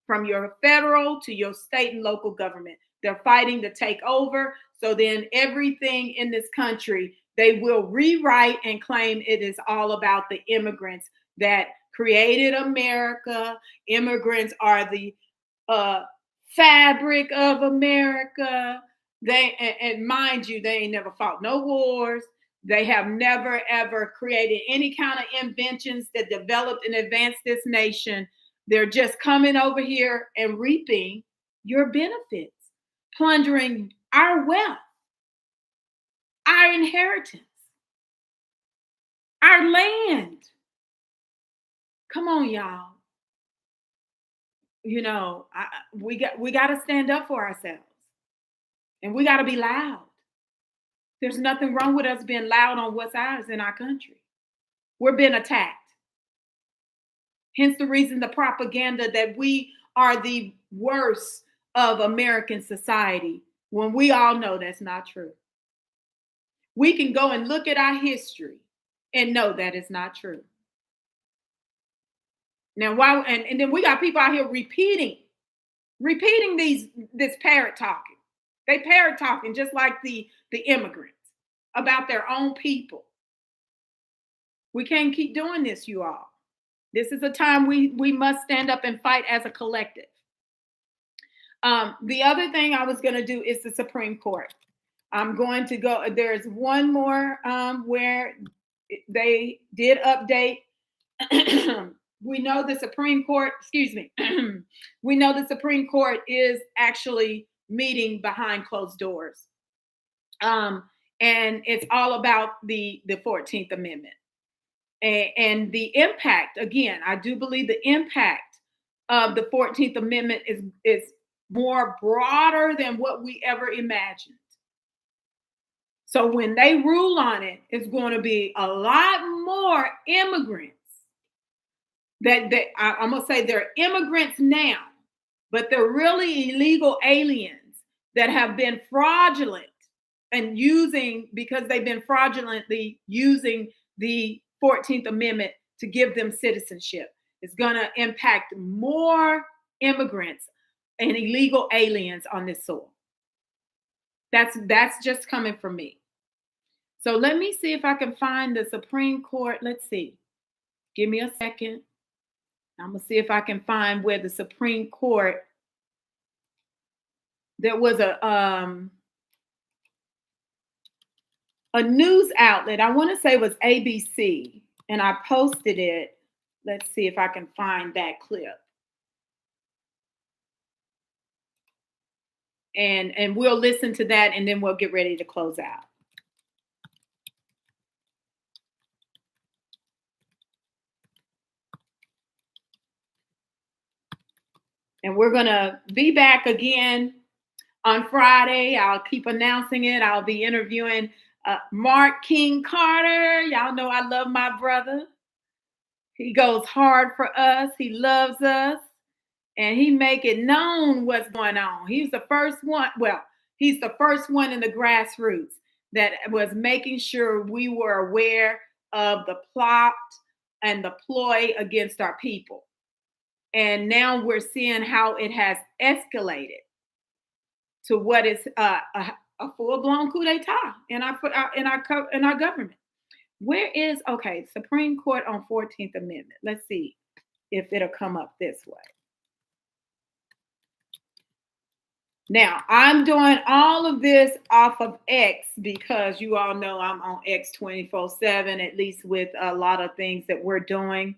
From your federal to your state and local government, they're fighting to take over. So then everything in this country, they will rewrite and claim it is all about the immigrants that created America. Immigrants are the fabric of America. And mind you, they ain't never fought no wars. They have never, ever created any kind of inventions that developed and advanced this nation. They're just coming over here and reaping your benefits, plundering our wealth, our inheritance, our land. Come on, y'all. You know, we got to stand up for ourselves, and we got to be loud. There's nothing wrong with us being loud on what's ours in our country. We're being attacked. Hence the reason the propaganda that we are the worst of American society, when we all know that's not true. We can go and look at our history and know that it's not true. Now, why? And then we got people out here repeating this parrot talking. They parrot talking just like the immigrants about their own people. We can't keep doing this, you all. This is a time we must stand up and fight as a collective. The other thing I was going to do is the Supreme Court. I'm going to go. There's one more where they did update. We know the Supreme Court, we know the Supreme Court is actually meeting behind closed doors. And it's all about the 14th Amendment. And the impact, again, I do believe the impact of the 14th Amendment is more broader than what we ever imagined. So when they rule on it, it's going to be a lot more immigrants that I'm going to say they're immigrants now, but they're really illegal aliens that have been fraudulent and because they've been fraudulently using the 14th Amendment to give them citizenship. It's going to impact more immigrants and illegal aliens on this soil. That's just coming from me. So let me see if I can find the Supreme Court. Let's see. Give me a second. I'm going to see if I can find where the Supreme Court, there was a news outlet, I want to say it was ABC, and I posted it. Let's see if I can find that clip. And we'll listen to that, and then we'll get ready to close out. And we're going to be back again on Friday. I'll keep announcing it. I'll be interviewing Mark King Carter. Y'all know I love my brother. He goes hard for us. He loves us. And he make it known what's going on. He's the first one. Well, he's the first one in the grassroots that was making sure we were aware of the plot and the ploy against our people. And now we're seeing how it has escalated to what is a full-blown coup d'etat in our government. Where is Supreme Court on 14th Amendment? Let's see if it'll come up this way. Now, I'm doing all of this off of X because you all know I'm on X 24/7, at least with a lot of things that we're doing.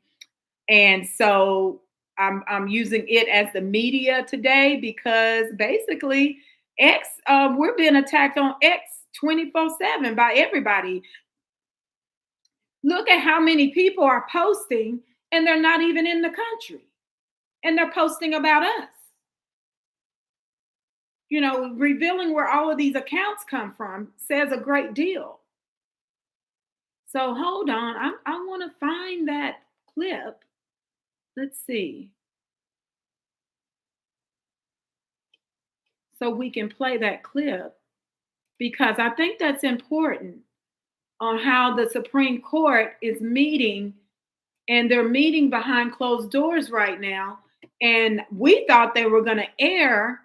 And so I'm using it as the media today because basically X, we're being attacked on X 24/7 by everybody. Look at how many people are posting and they're not even in the country. And they're posting about us. You know, revealing where all of these accounts come from says a great deal. So hold on. I want to find that clip. Let's see. So we can play that clip because I think that's important on how the Supreme Court is meeting, and they're meeting behind closed doors right now. And we thought they were going to air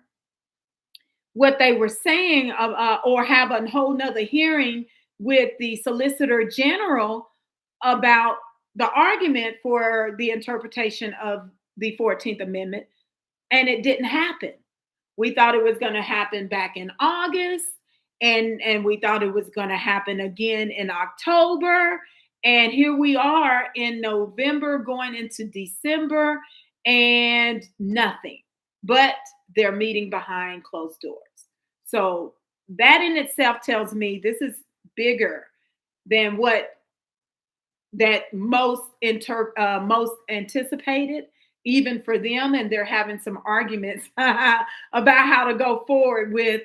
what they were saying or have a whole nother hearing with the Solicitor General about the argument for the interpretation of the 14th Amendment. And it didn't happen. We thought it was going to happen back in August, and we thought it was going to happen again in October. And here we are in November going into December and nothing, but they're meeting behind closed doors. So that in itself tells me this is bigger than what that most anticipated, even for them. And they're having some arguments about how to go forward with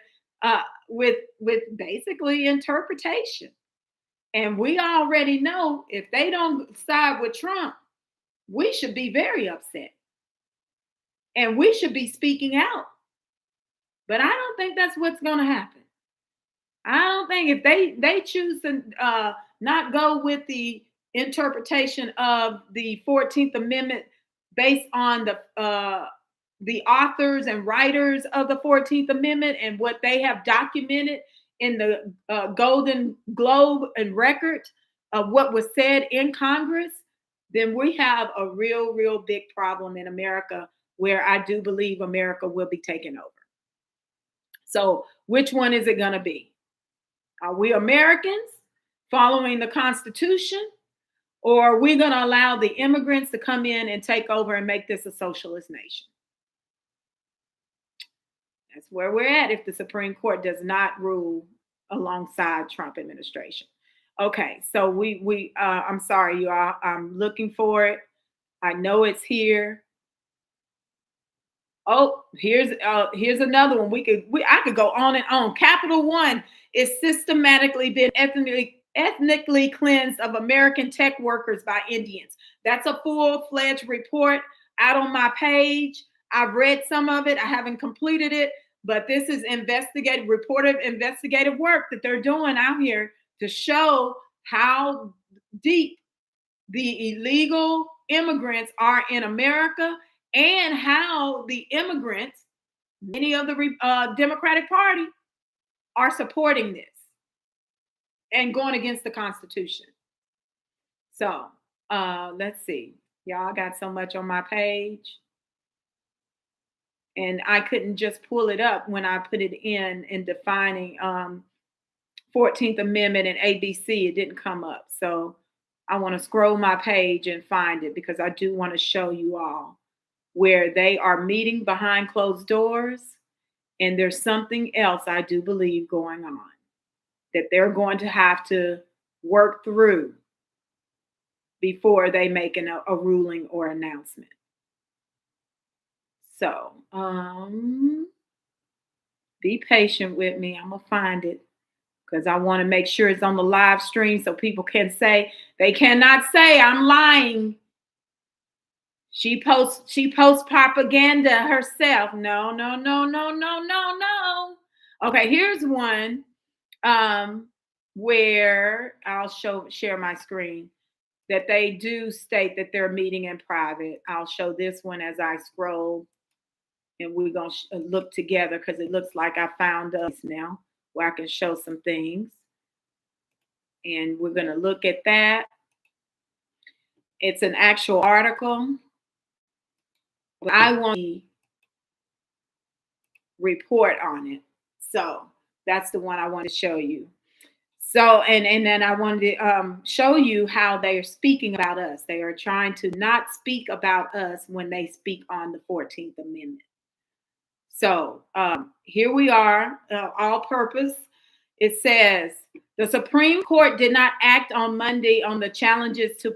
basically interpretation. And we already know if they don't side with Trump, we should be very upset. And we should be speaking out. But I don't think that's what's going to happen. I don't think if they choose to not go with the interpretation of the 14th Amendment based on the authors and writers of the 14th Amendment and what they have documented in the Golden Globe and record of what was said in Congress, then we have a real, real big problem in America where I do believe America will be taken over. So which one is it going to be? Are we Americans following the Constitution, or are we going to allow the immigrants to come in and take over and make this a socialist nation? That's where we're at if the Supreme Court does not rule alongside Trump administration. Okay, so I'm sorry, you all. I'm looking for it. I know it's here. Oh, here's another one. I could go on and on. Capital One is systematically been ethnically cleansed of American tech workers by Indians. That's a full-fledged report out on my page. I've read some of it. I haven't completed it, but this is investigative work that they're doing out here to show how deep the illegal immigrants are in America and how the immigrants, many of the Democratic Party, are supporting this and going against the Constitution. So let's see. Y'all got so much on my page. And I couldn't just pull it up when I put it in defining 14th Amendment and ABC. It didn't come up. So I want to scroll my page and find it because I do want to show you all where they are meeting behind closed doors. And there's something else I do believe going on that they're going to have to work through before they make a ruling or announcement. So, be patient with me. I'm gonna find it because I want to make sure it's on the live stream so people can say they cannot say I'm lying. She posts propaganda herself. No, no, no, no, no, no, no. Okay, here's one where I'll share my screen that they do state that they're meeting in private. I'll show this one as I scroll, and we're going to look together because it looks like I found us now where I can show some things. And we're going to look at that. It's an actual article. I want to report on it. So that's the one I want to show you. So, and then I wanted to show you how they are speaking about us. They are trying to not speak about us when they speak on the 14th Amendment. So here we are, all purpose. It says, the Supreme Court did not act on Monday on the challenges to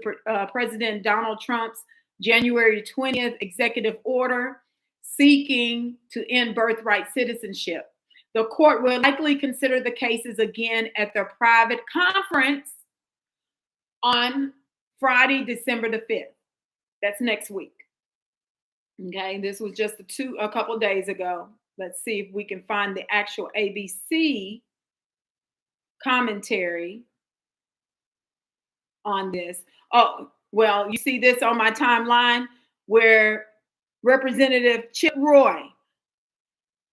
President Donald Trump's January 20th executive order seeking to end birthright citizenship. The court will likely consider the cases again at their private conference on Friday, December the 5th. That's next week. Okay, this was just a couple days ago. Let's see if we can find the actual ABC commentary on this. Oh, well, you see this on my timeline where Representative Chip Roy,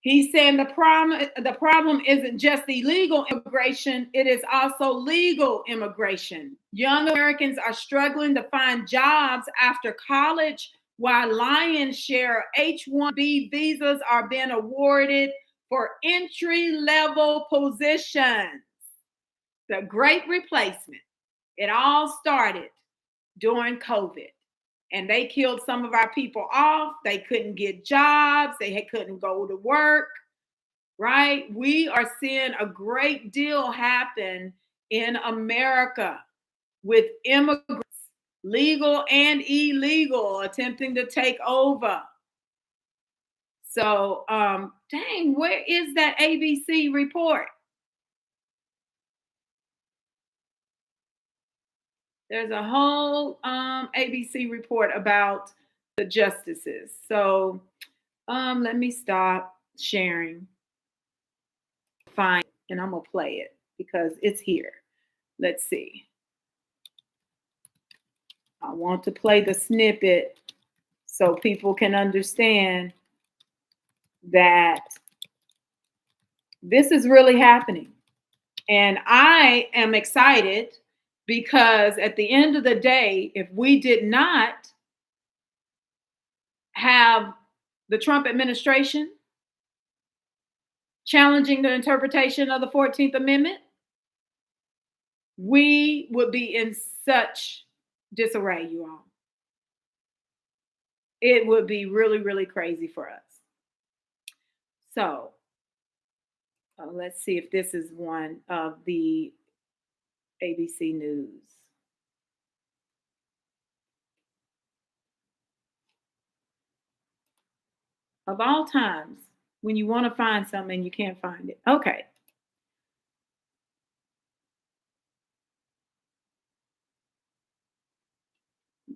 he's saying the problem isn't just illegal immigration, it is also legal immigration. Young Americans are struggling to find jobs after college, while lion's share H-1B visas are being awarded for entry-level positions. The great replacement. It all started during COVID. And they killed some of our people off. They couldn't get jobs. They couldn't go to work, right? We are seeing a great deal happen in America with immigrants, legal and illegal, attempting to take over. So, dang, where is that ABC report? There's a whole ABC report about the justices. So let me stop sharing. Fine, and I'm gonna play it because it's here. Let's see. I want to play the snippet so people can understand that this is really happening. And I am excited because at the end of the day, if we did not have the Trump administration challenging the interpretation of the 14th Amendment, we would be in such disarray, you all. It would be really, really crazy for us. So let's see if this is one of the ABC News. Of all times, when you want to find something and you can't find it. Okay.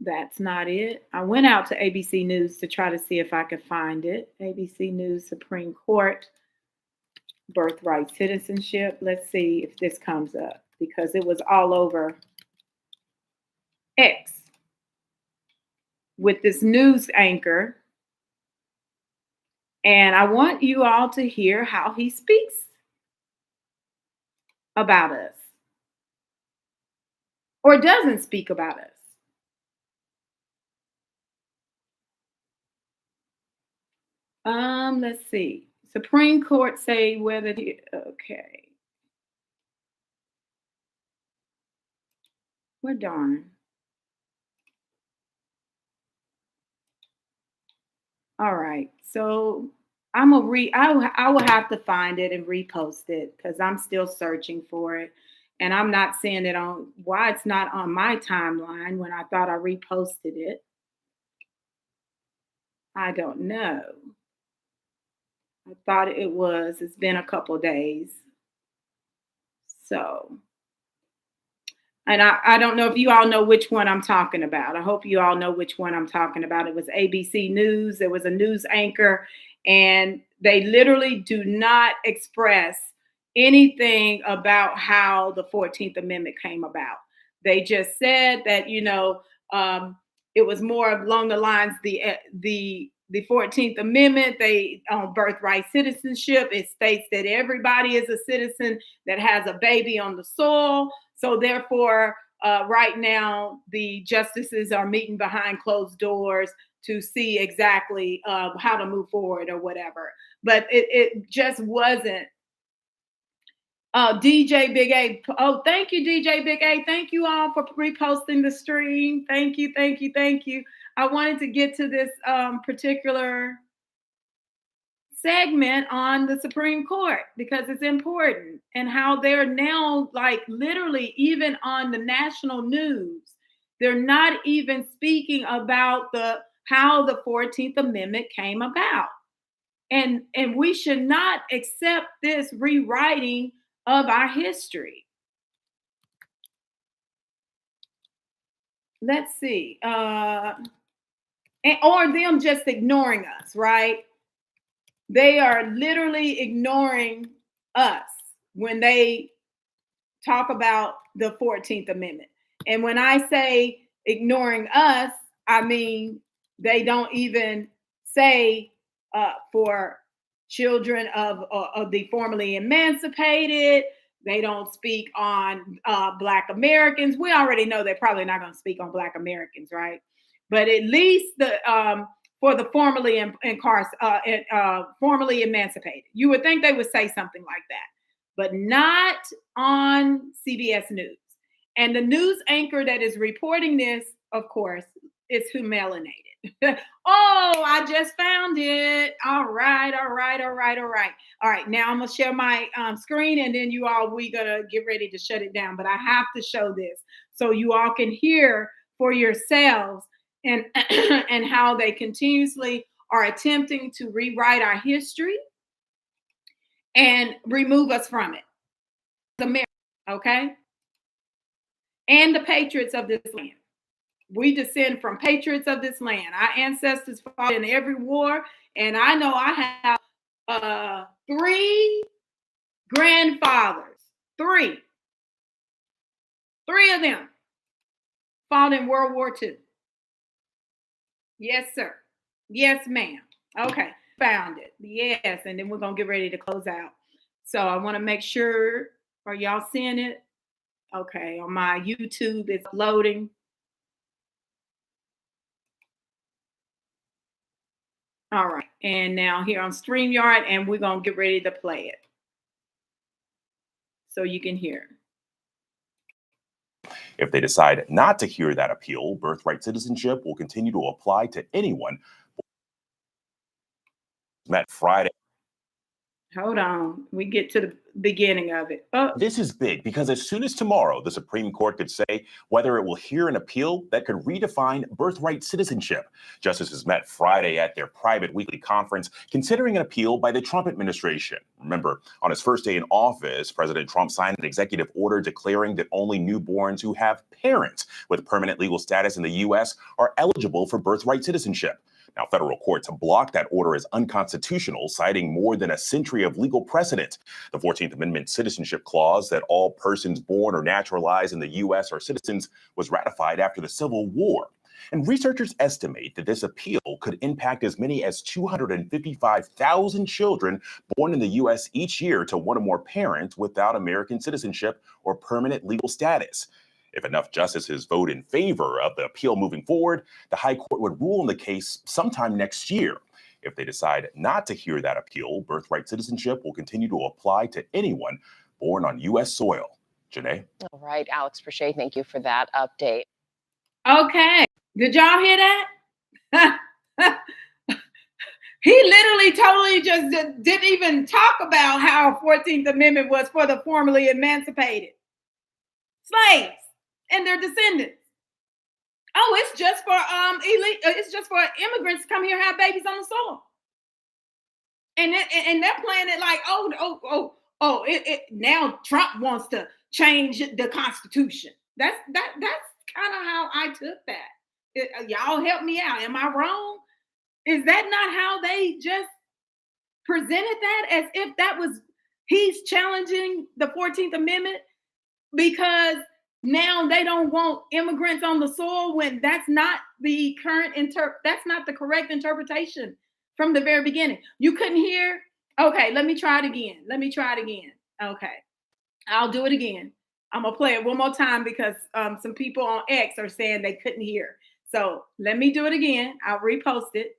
That's not it. I went out to ABC News to try to see if I could find it. ABC News, Supreme Court, birthright citizenship. Let's see if this comes up because it was all over X with this news anchor. And I want you all to hear how he speaks about us or doesn't speak about us. Let's see. Supreme Court say whether okay. Well, darn. All right. So I'm gonna I will have to find it and repost it because I'm still searching for it. And I'm not seeing it on why it's not on my timeline when I thought I reposted it. I don't know. I thought it was. It's been a couple days. So, and I don't know if you all know which one I'm talking about. I hope you all know which one I'm talking about. It was ABC News. There was a news anchor, and they literally do not express anything about how the 14th Amendment came about. They just said that, it was more along the lines the 14th Amendment, they on birthright citizenship. It states that everybody is a citizen that has a baby on the soil. So therefore, right now, the justices are meeting behind closed doors to see exactly how to move forward or whatever. But it just wasn't. DJ Big A. Oh, thank you, DJ Big A. Thank you all for reposting the stream. Thank you, thank you, thank you. I wanted to get to this particular segment on the Supreme Court because it's important, and how they're now, like, literally even on the national news, they're not even speaking about how the 14th Amendment came about. And we should not accept this rewriting of our history. Let's see. Or them just ignoring us, right? They are literally ignoring us when they talk about the 14th Amendment. And when I say ignoring us, I mean they don't even say for children of the formerly emancipated. They don't speak on Black Americans. We already know they're probably not going to speak on Black Americans, right? But at least for the formerly formerly emancipated, you would think they would say something like that, but not on CBS News. And the news anchor that is reporting this, of course, is who melanated. Oh, I just found it. All right. Now I'm gonna share my screen, and then we gonna get ready to shut it down. But I have to show this so you all can hear for yourselves and and how they continuously are attempting to rewrite our history and remove us from it. America, okay? And the patriots of this land. We descend from patriots of this land. Our ancestors fought in every war, and I know I have 3 grandfathers. 3 of them fought in World War II. Yes, sir. Yes, ma'am. Okay, found it. Yes, and then we're gonna get ready to close out. So I want to make sure, are y'all seeing it? Okay, on my YouTube, it's loading. All right, and now here on StreamYard, and we're gonna get ready to play it so you can hear. If they decide not to hear that appeal, birthright citizenship will continue to apply to anyone. Met Friday. Hold on, we get to the beginning of it. Oh. This is big because as soon as tomorrow, the Supreme Court could say whether it will hear an appeal that could redefine birthright citizenship. Justices met Friday at their private weekly conference considering an appeal by the Trump administration. Remember, on his first day in office, President Trump signed an executive order declaring that only newborns who have parents with permanent legal status in the U.S. are eligible for birthright citizenship. Now, federal courts blocked that order as unconstitutional, citing more than a century of legal precedent. The 14th Amendment citizenship clause that all persons born or naturalized in the U.S. are citizens was ratified after the Civil War. And researchers estimate that this appeal could impact as many as 255,000 children born in the U.S. each year to one or more parents without American citizenship or permanent legal status. If enough justices vote in favor of the appeal moving forward, the High Court would rule on the case sometime next year. If they decide not to hear that appeal, birthright citizenship will continue to apply to anyone born on U.S. soil. Janae? All right, Alex Brichet, thank you for that update. Okay, did y'all hear that? He literally totally just didn't even talk about how 14th Amendment was for the formerly emancipated slaves and their descendants. Oh, it's just for elite. It's just for immigrants to come here and have babies on the soil. And they're playing it like, now Trump wants to change the Constitution. That's kind of how I took that. Y'all help me out. Am I wrong? Is that not how they just presented that, as if that was he's challenging the 14th Amendment because now they don't want immigrants on the soil, when that's not the that's not the correct interpretation from the very beginning. You couldn't hear? Okay, let me try it again. Okay, I'll do it again. I'm gonna play it one more time because some people on X are saying they couldn't hear. So let me do it again. I'll repost it.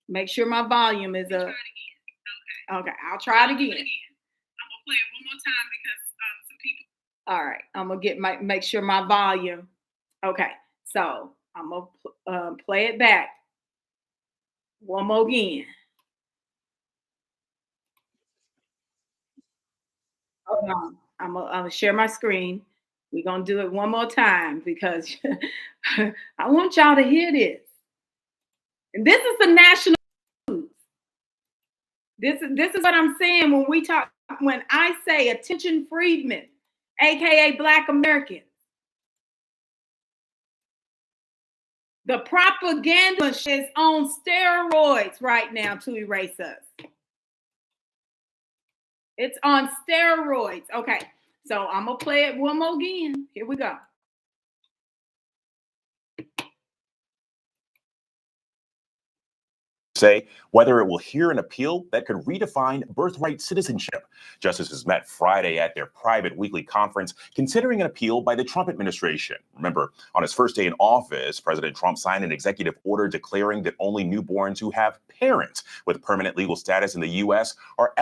Make sure my volume is up. Okay, I'll try it again. I'm gonna play it one more time because some people. All right, I'm gonna make sure my volume. Okay, so I'm gonna play it back one more again. Hold on, I'm gonna share my screen. We're gonna do it one more time because I want y'all to hear this. And this is the national news. This is what I'm saying when I say attention freedmen, aka Black Americans. The propaganda is on steroids right now to erase us. It's on steroids. Okay, so I'm gonna play it one more again. Here we go. Say whether it will hear an appeal that could redefine birthright citizenship. Justices met Friday at their private weekly conference considering an appeal by the Trump administration. Remember, on his first day in office, President Trump signed an executive order declaring that only newborns who have parents with permanent legal status in the U.S. are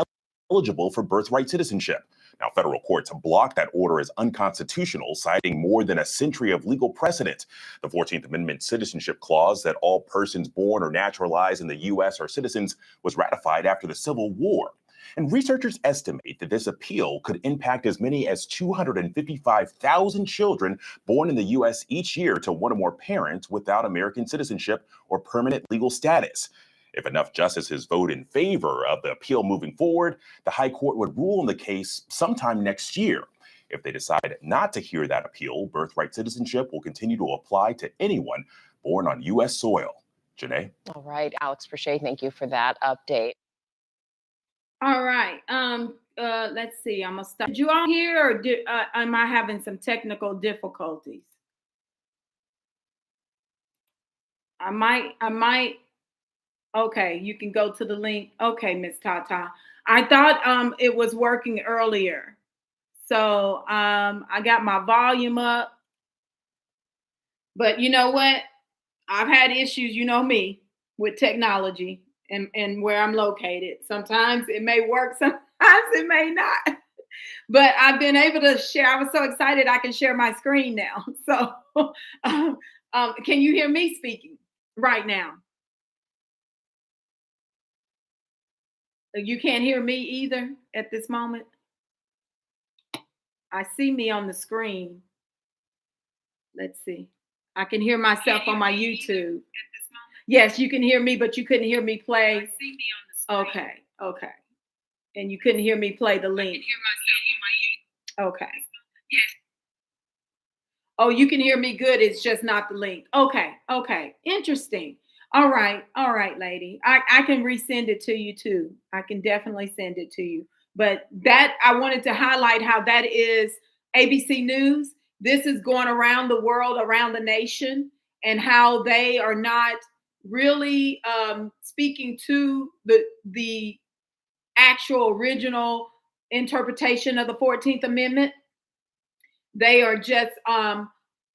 eligible for birthright citizenship. Now, federal courts blocked that order as unconstitutional, citing more than a century of legal precedent. The 14th Amendment citizenship clause that all persons born or naturalized in the U.S. are citizens was ratified after the Civil War. And researchers estimate that this appeal could impact as many as 255,000 children born in the U.S. each year to one or more parents without American citizenship or permanent legal status. If enough justices vote in favor of the appeal moving forward, the High Court would rule on the case sometime next year. If they decide not to hear that appeal, birthright citizenship will continue to apply to anyone born on U.S. soil. Janae? All right, Alex Brochet, thank you for that update. All right. Let's see. I'm gonna stop. Did you all hear, or am I having some technical difficulties? I might. Okay, you can go to the link. Okay, Miss Tata. I thought it was working earlier. So I got my volume up. But you know what? I've had issues, you know me, with technology and where I'm located. Sometimes it may work, sometimes it may not. But I've been able to share. I was so excited I can share my screen now. So can you hear me speaking right now? You can't hear me either at this moment. I see me on the screen. Let's see. I can hear myself on my YouTube. Yes, you can hear me, but you couldn't hear me play. I see me on the screen. Okay. And you couldn't hear me play the link. I can hear myself on my YouTube. Okay. Yes. Oh, you can hear me good. It's just not the link. Okay. Interesting. All right, lady. I can resend it to you too. I can definitely send it to you. But that, I wanted to highlight how that is ABC News. This is going around the world, around the nation, and how they are not really speaking to the actual original interpretation of the 14th Amendment. They are just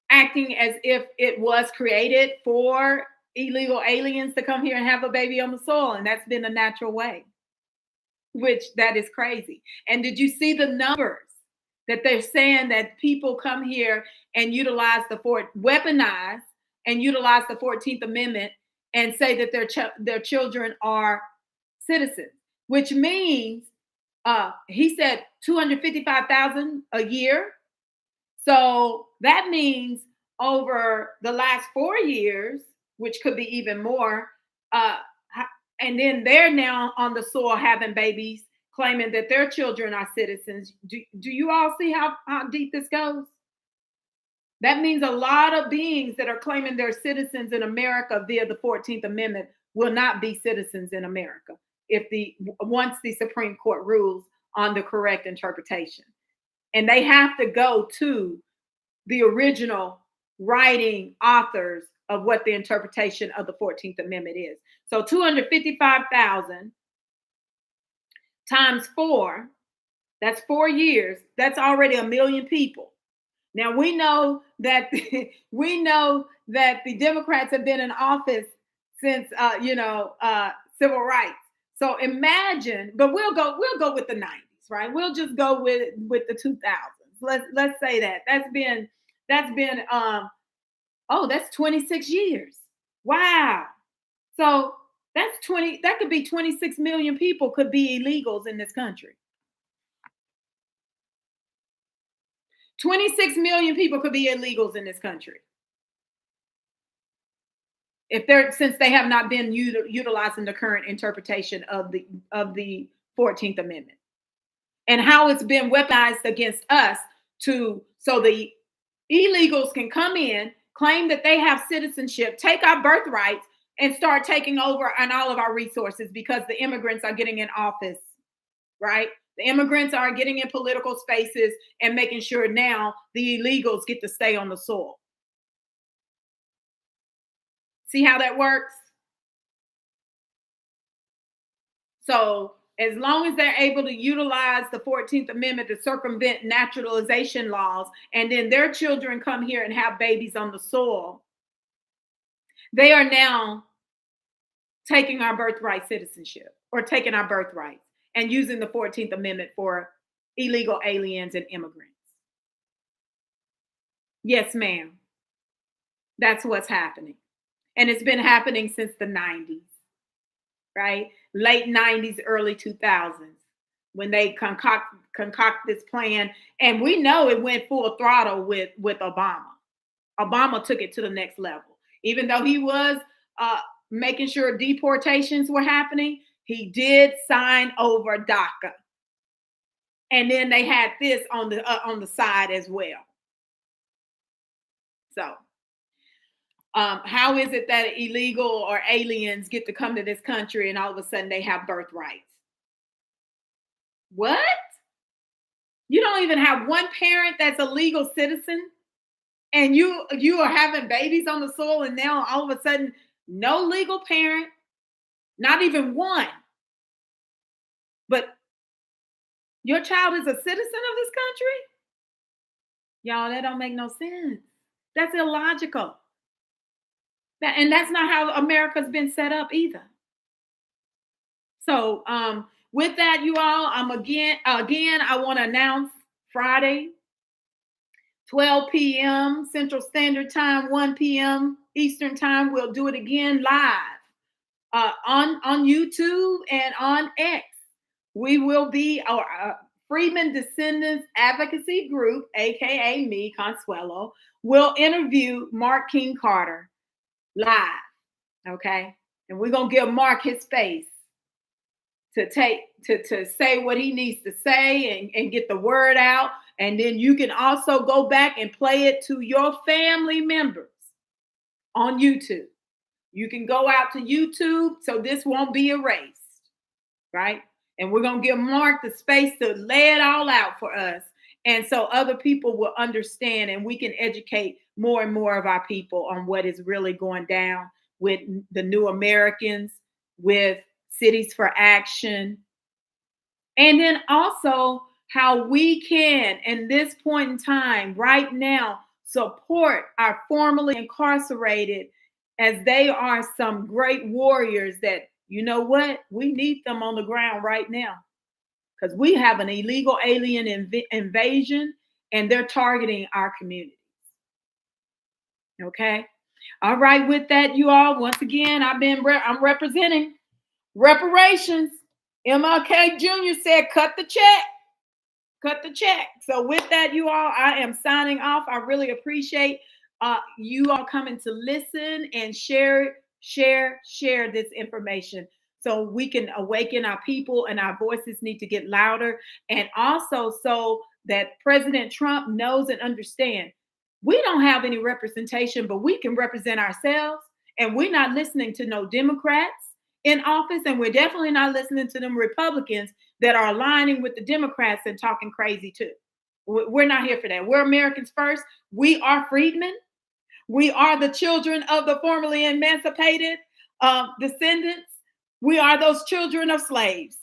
acting as if it was created for illegal aliens to come here and have a baby on the soil, and that's been a natural way, which that is crazy. And did you see the numbers that they're saying that people come here and weaponize and utilize the 14th Amendment and say that their children are citizens, which means he said 255,000 a year. So that means over the last 4 years, which could be even more, and then they're now on the soil having babies, claiming that their children are citizens. Do you all see how deep this goes? That means a lot of beings that are claiming they're citizens in America via the 14th Amendment will not be citizens in America once the Supreme Court rules on the correct interpretation. And they have to go to the original writing authors of what the interpretation of the 14th Amendment is. So 255,000 times 4, that's 4 years. That's already 1 million people. Now we know that the Democrats have been in office since civil rights. So imagine, but we'll go with the 90s, right? We'll just go with the 2000s. Let's say that. That's been that's 26 years. Wow. So that could be 26 million people could be illegals in this country. 26 million people could be illegals in this country. Since they have not been utilizing the current interpretation of the 14th Amendment, and how it's been weaponized against us so the illegals can come in, claim that they have citizenship, take our birthrights, and start taking over on all of our resources because the immigrants are getting in office, right? The immigrants are getting in political spaces and making sure now the illegals get to stay on the soil. See how that works? So as long as they're able to utilize the 14th Amendment to circumvent naturalization laws, and then their children come here and have babies on the soil, they are now taking our birthright citizenship, or taking our birthrights and using the 14th Amendment for illegal aliens and immigrants. Yes, ma'am. That's what's happening. And it's been happening since the 90s, right? Late 90s, early 2000s, when they concoct this plan. And we know it went full throttle with Obama. Obama took it to the next level. Even though he was making sure deportations were happening, he did sign over DACA. And then they had this on the side as well. So how is it that illegal or aliens get to come to this country and all of a sudden they have birthrights? What? You don't even have one parent that's a legal citizen, and you are having babies on the soil, and now all of a sudden no legal parent, not even one. But your child is a citizen of this country? Y'all, that don't make no sense. That's illogical. And that's not how America's been set up either. So with that, you all, again, I want to announce Friday, 12 p.m. Central Standard Time, 1 p.m. Eastern Time. We'll do it again live on YouTube and on X. We will be our Freedmen Descendants Advocacy Group, aka me, Consuelo, will interview Mark King Carter live, okay? And we're gonna give Mark his space to say what he needs to say and get the word out. And then you can also go back and play it to your family members on YouTube. You can go out to YouTube so this won't be erased, right? And we're gonna give Mark the space to lay it all out for us. And so other people will understand, and we can educate more and more of our people on what is really going down with the New Americans, with Cities for Action, and then also how we can, in this point in time, right now, support our formerly incarcerated, as they are some great warriors that, you know what, we need them on the ground right now. Because we have an illegal alien invasion, and they're targeting our communities. Okay. All right. With that, you all, once again, I'm representing reparations. MLK Jr. said, cut the check. Cut the check. So with that, you all, I am signing off. I really appreciate you are coming to listen and share this information so we can awaken our people, and our voices need to get louder. And also so that President Trump knows and understands we don't have any representation, but we can represent ourselves. And we're not listening to no Democrats in office, and we're definitely not listening to them Republicans that are aligning with the Democrats and talking crazy too. We're not here for that. We're Americans first. We are freedmen. We are the children of the formerly emancipated descendants. We are those children of slaves,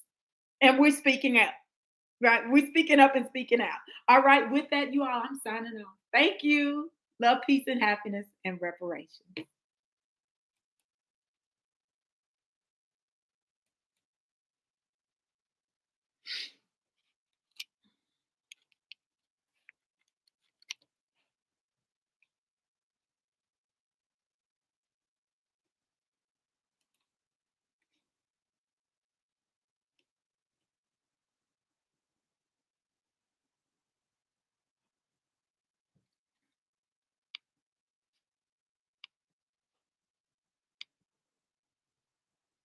and we're speaking out. Right? We're speaking up and speaking out. All right. With that, you all, I'm signing off. Thank you. Love, peace, and happiness, and reparations.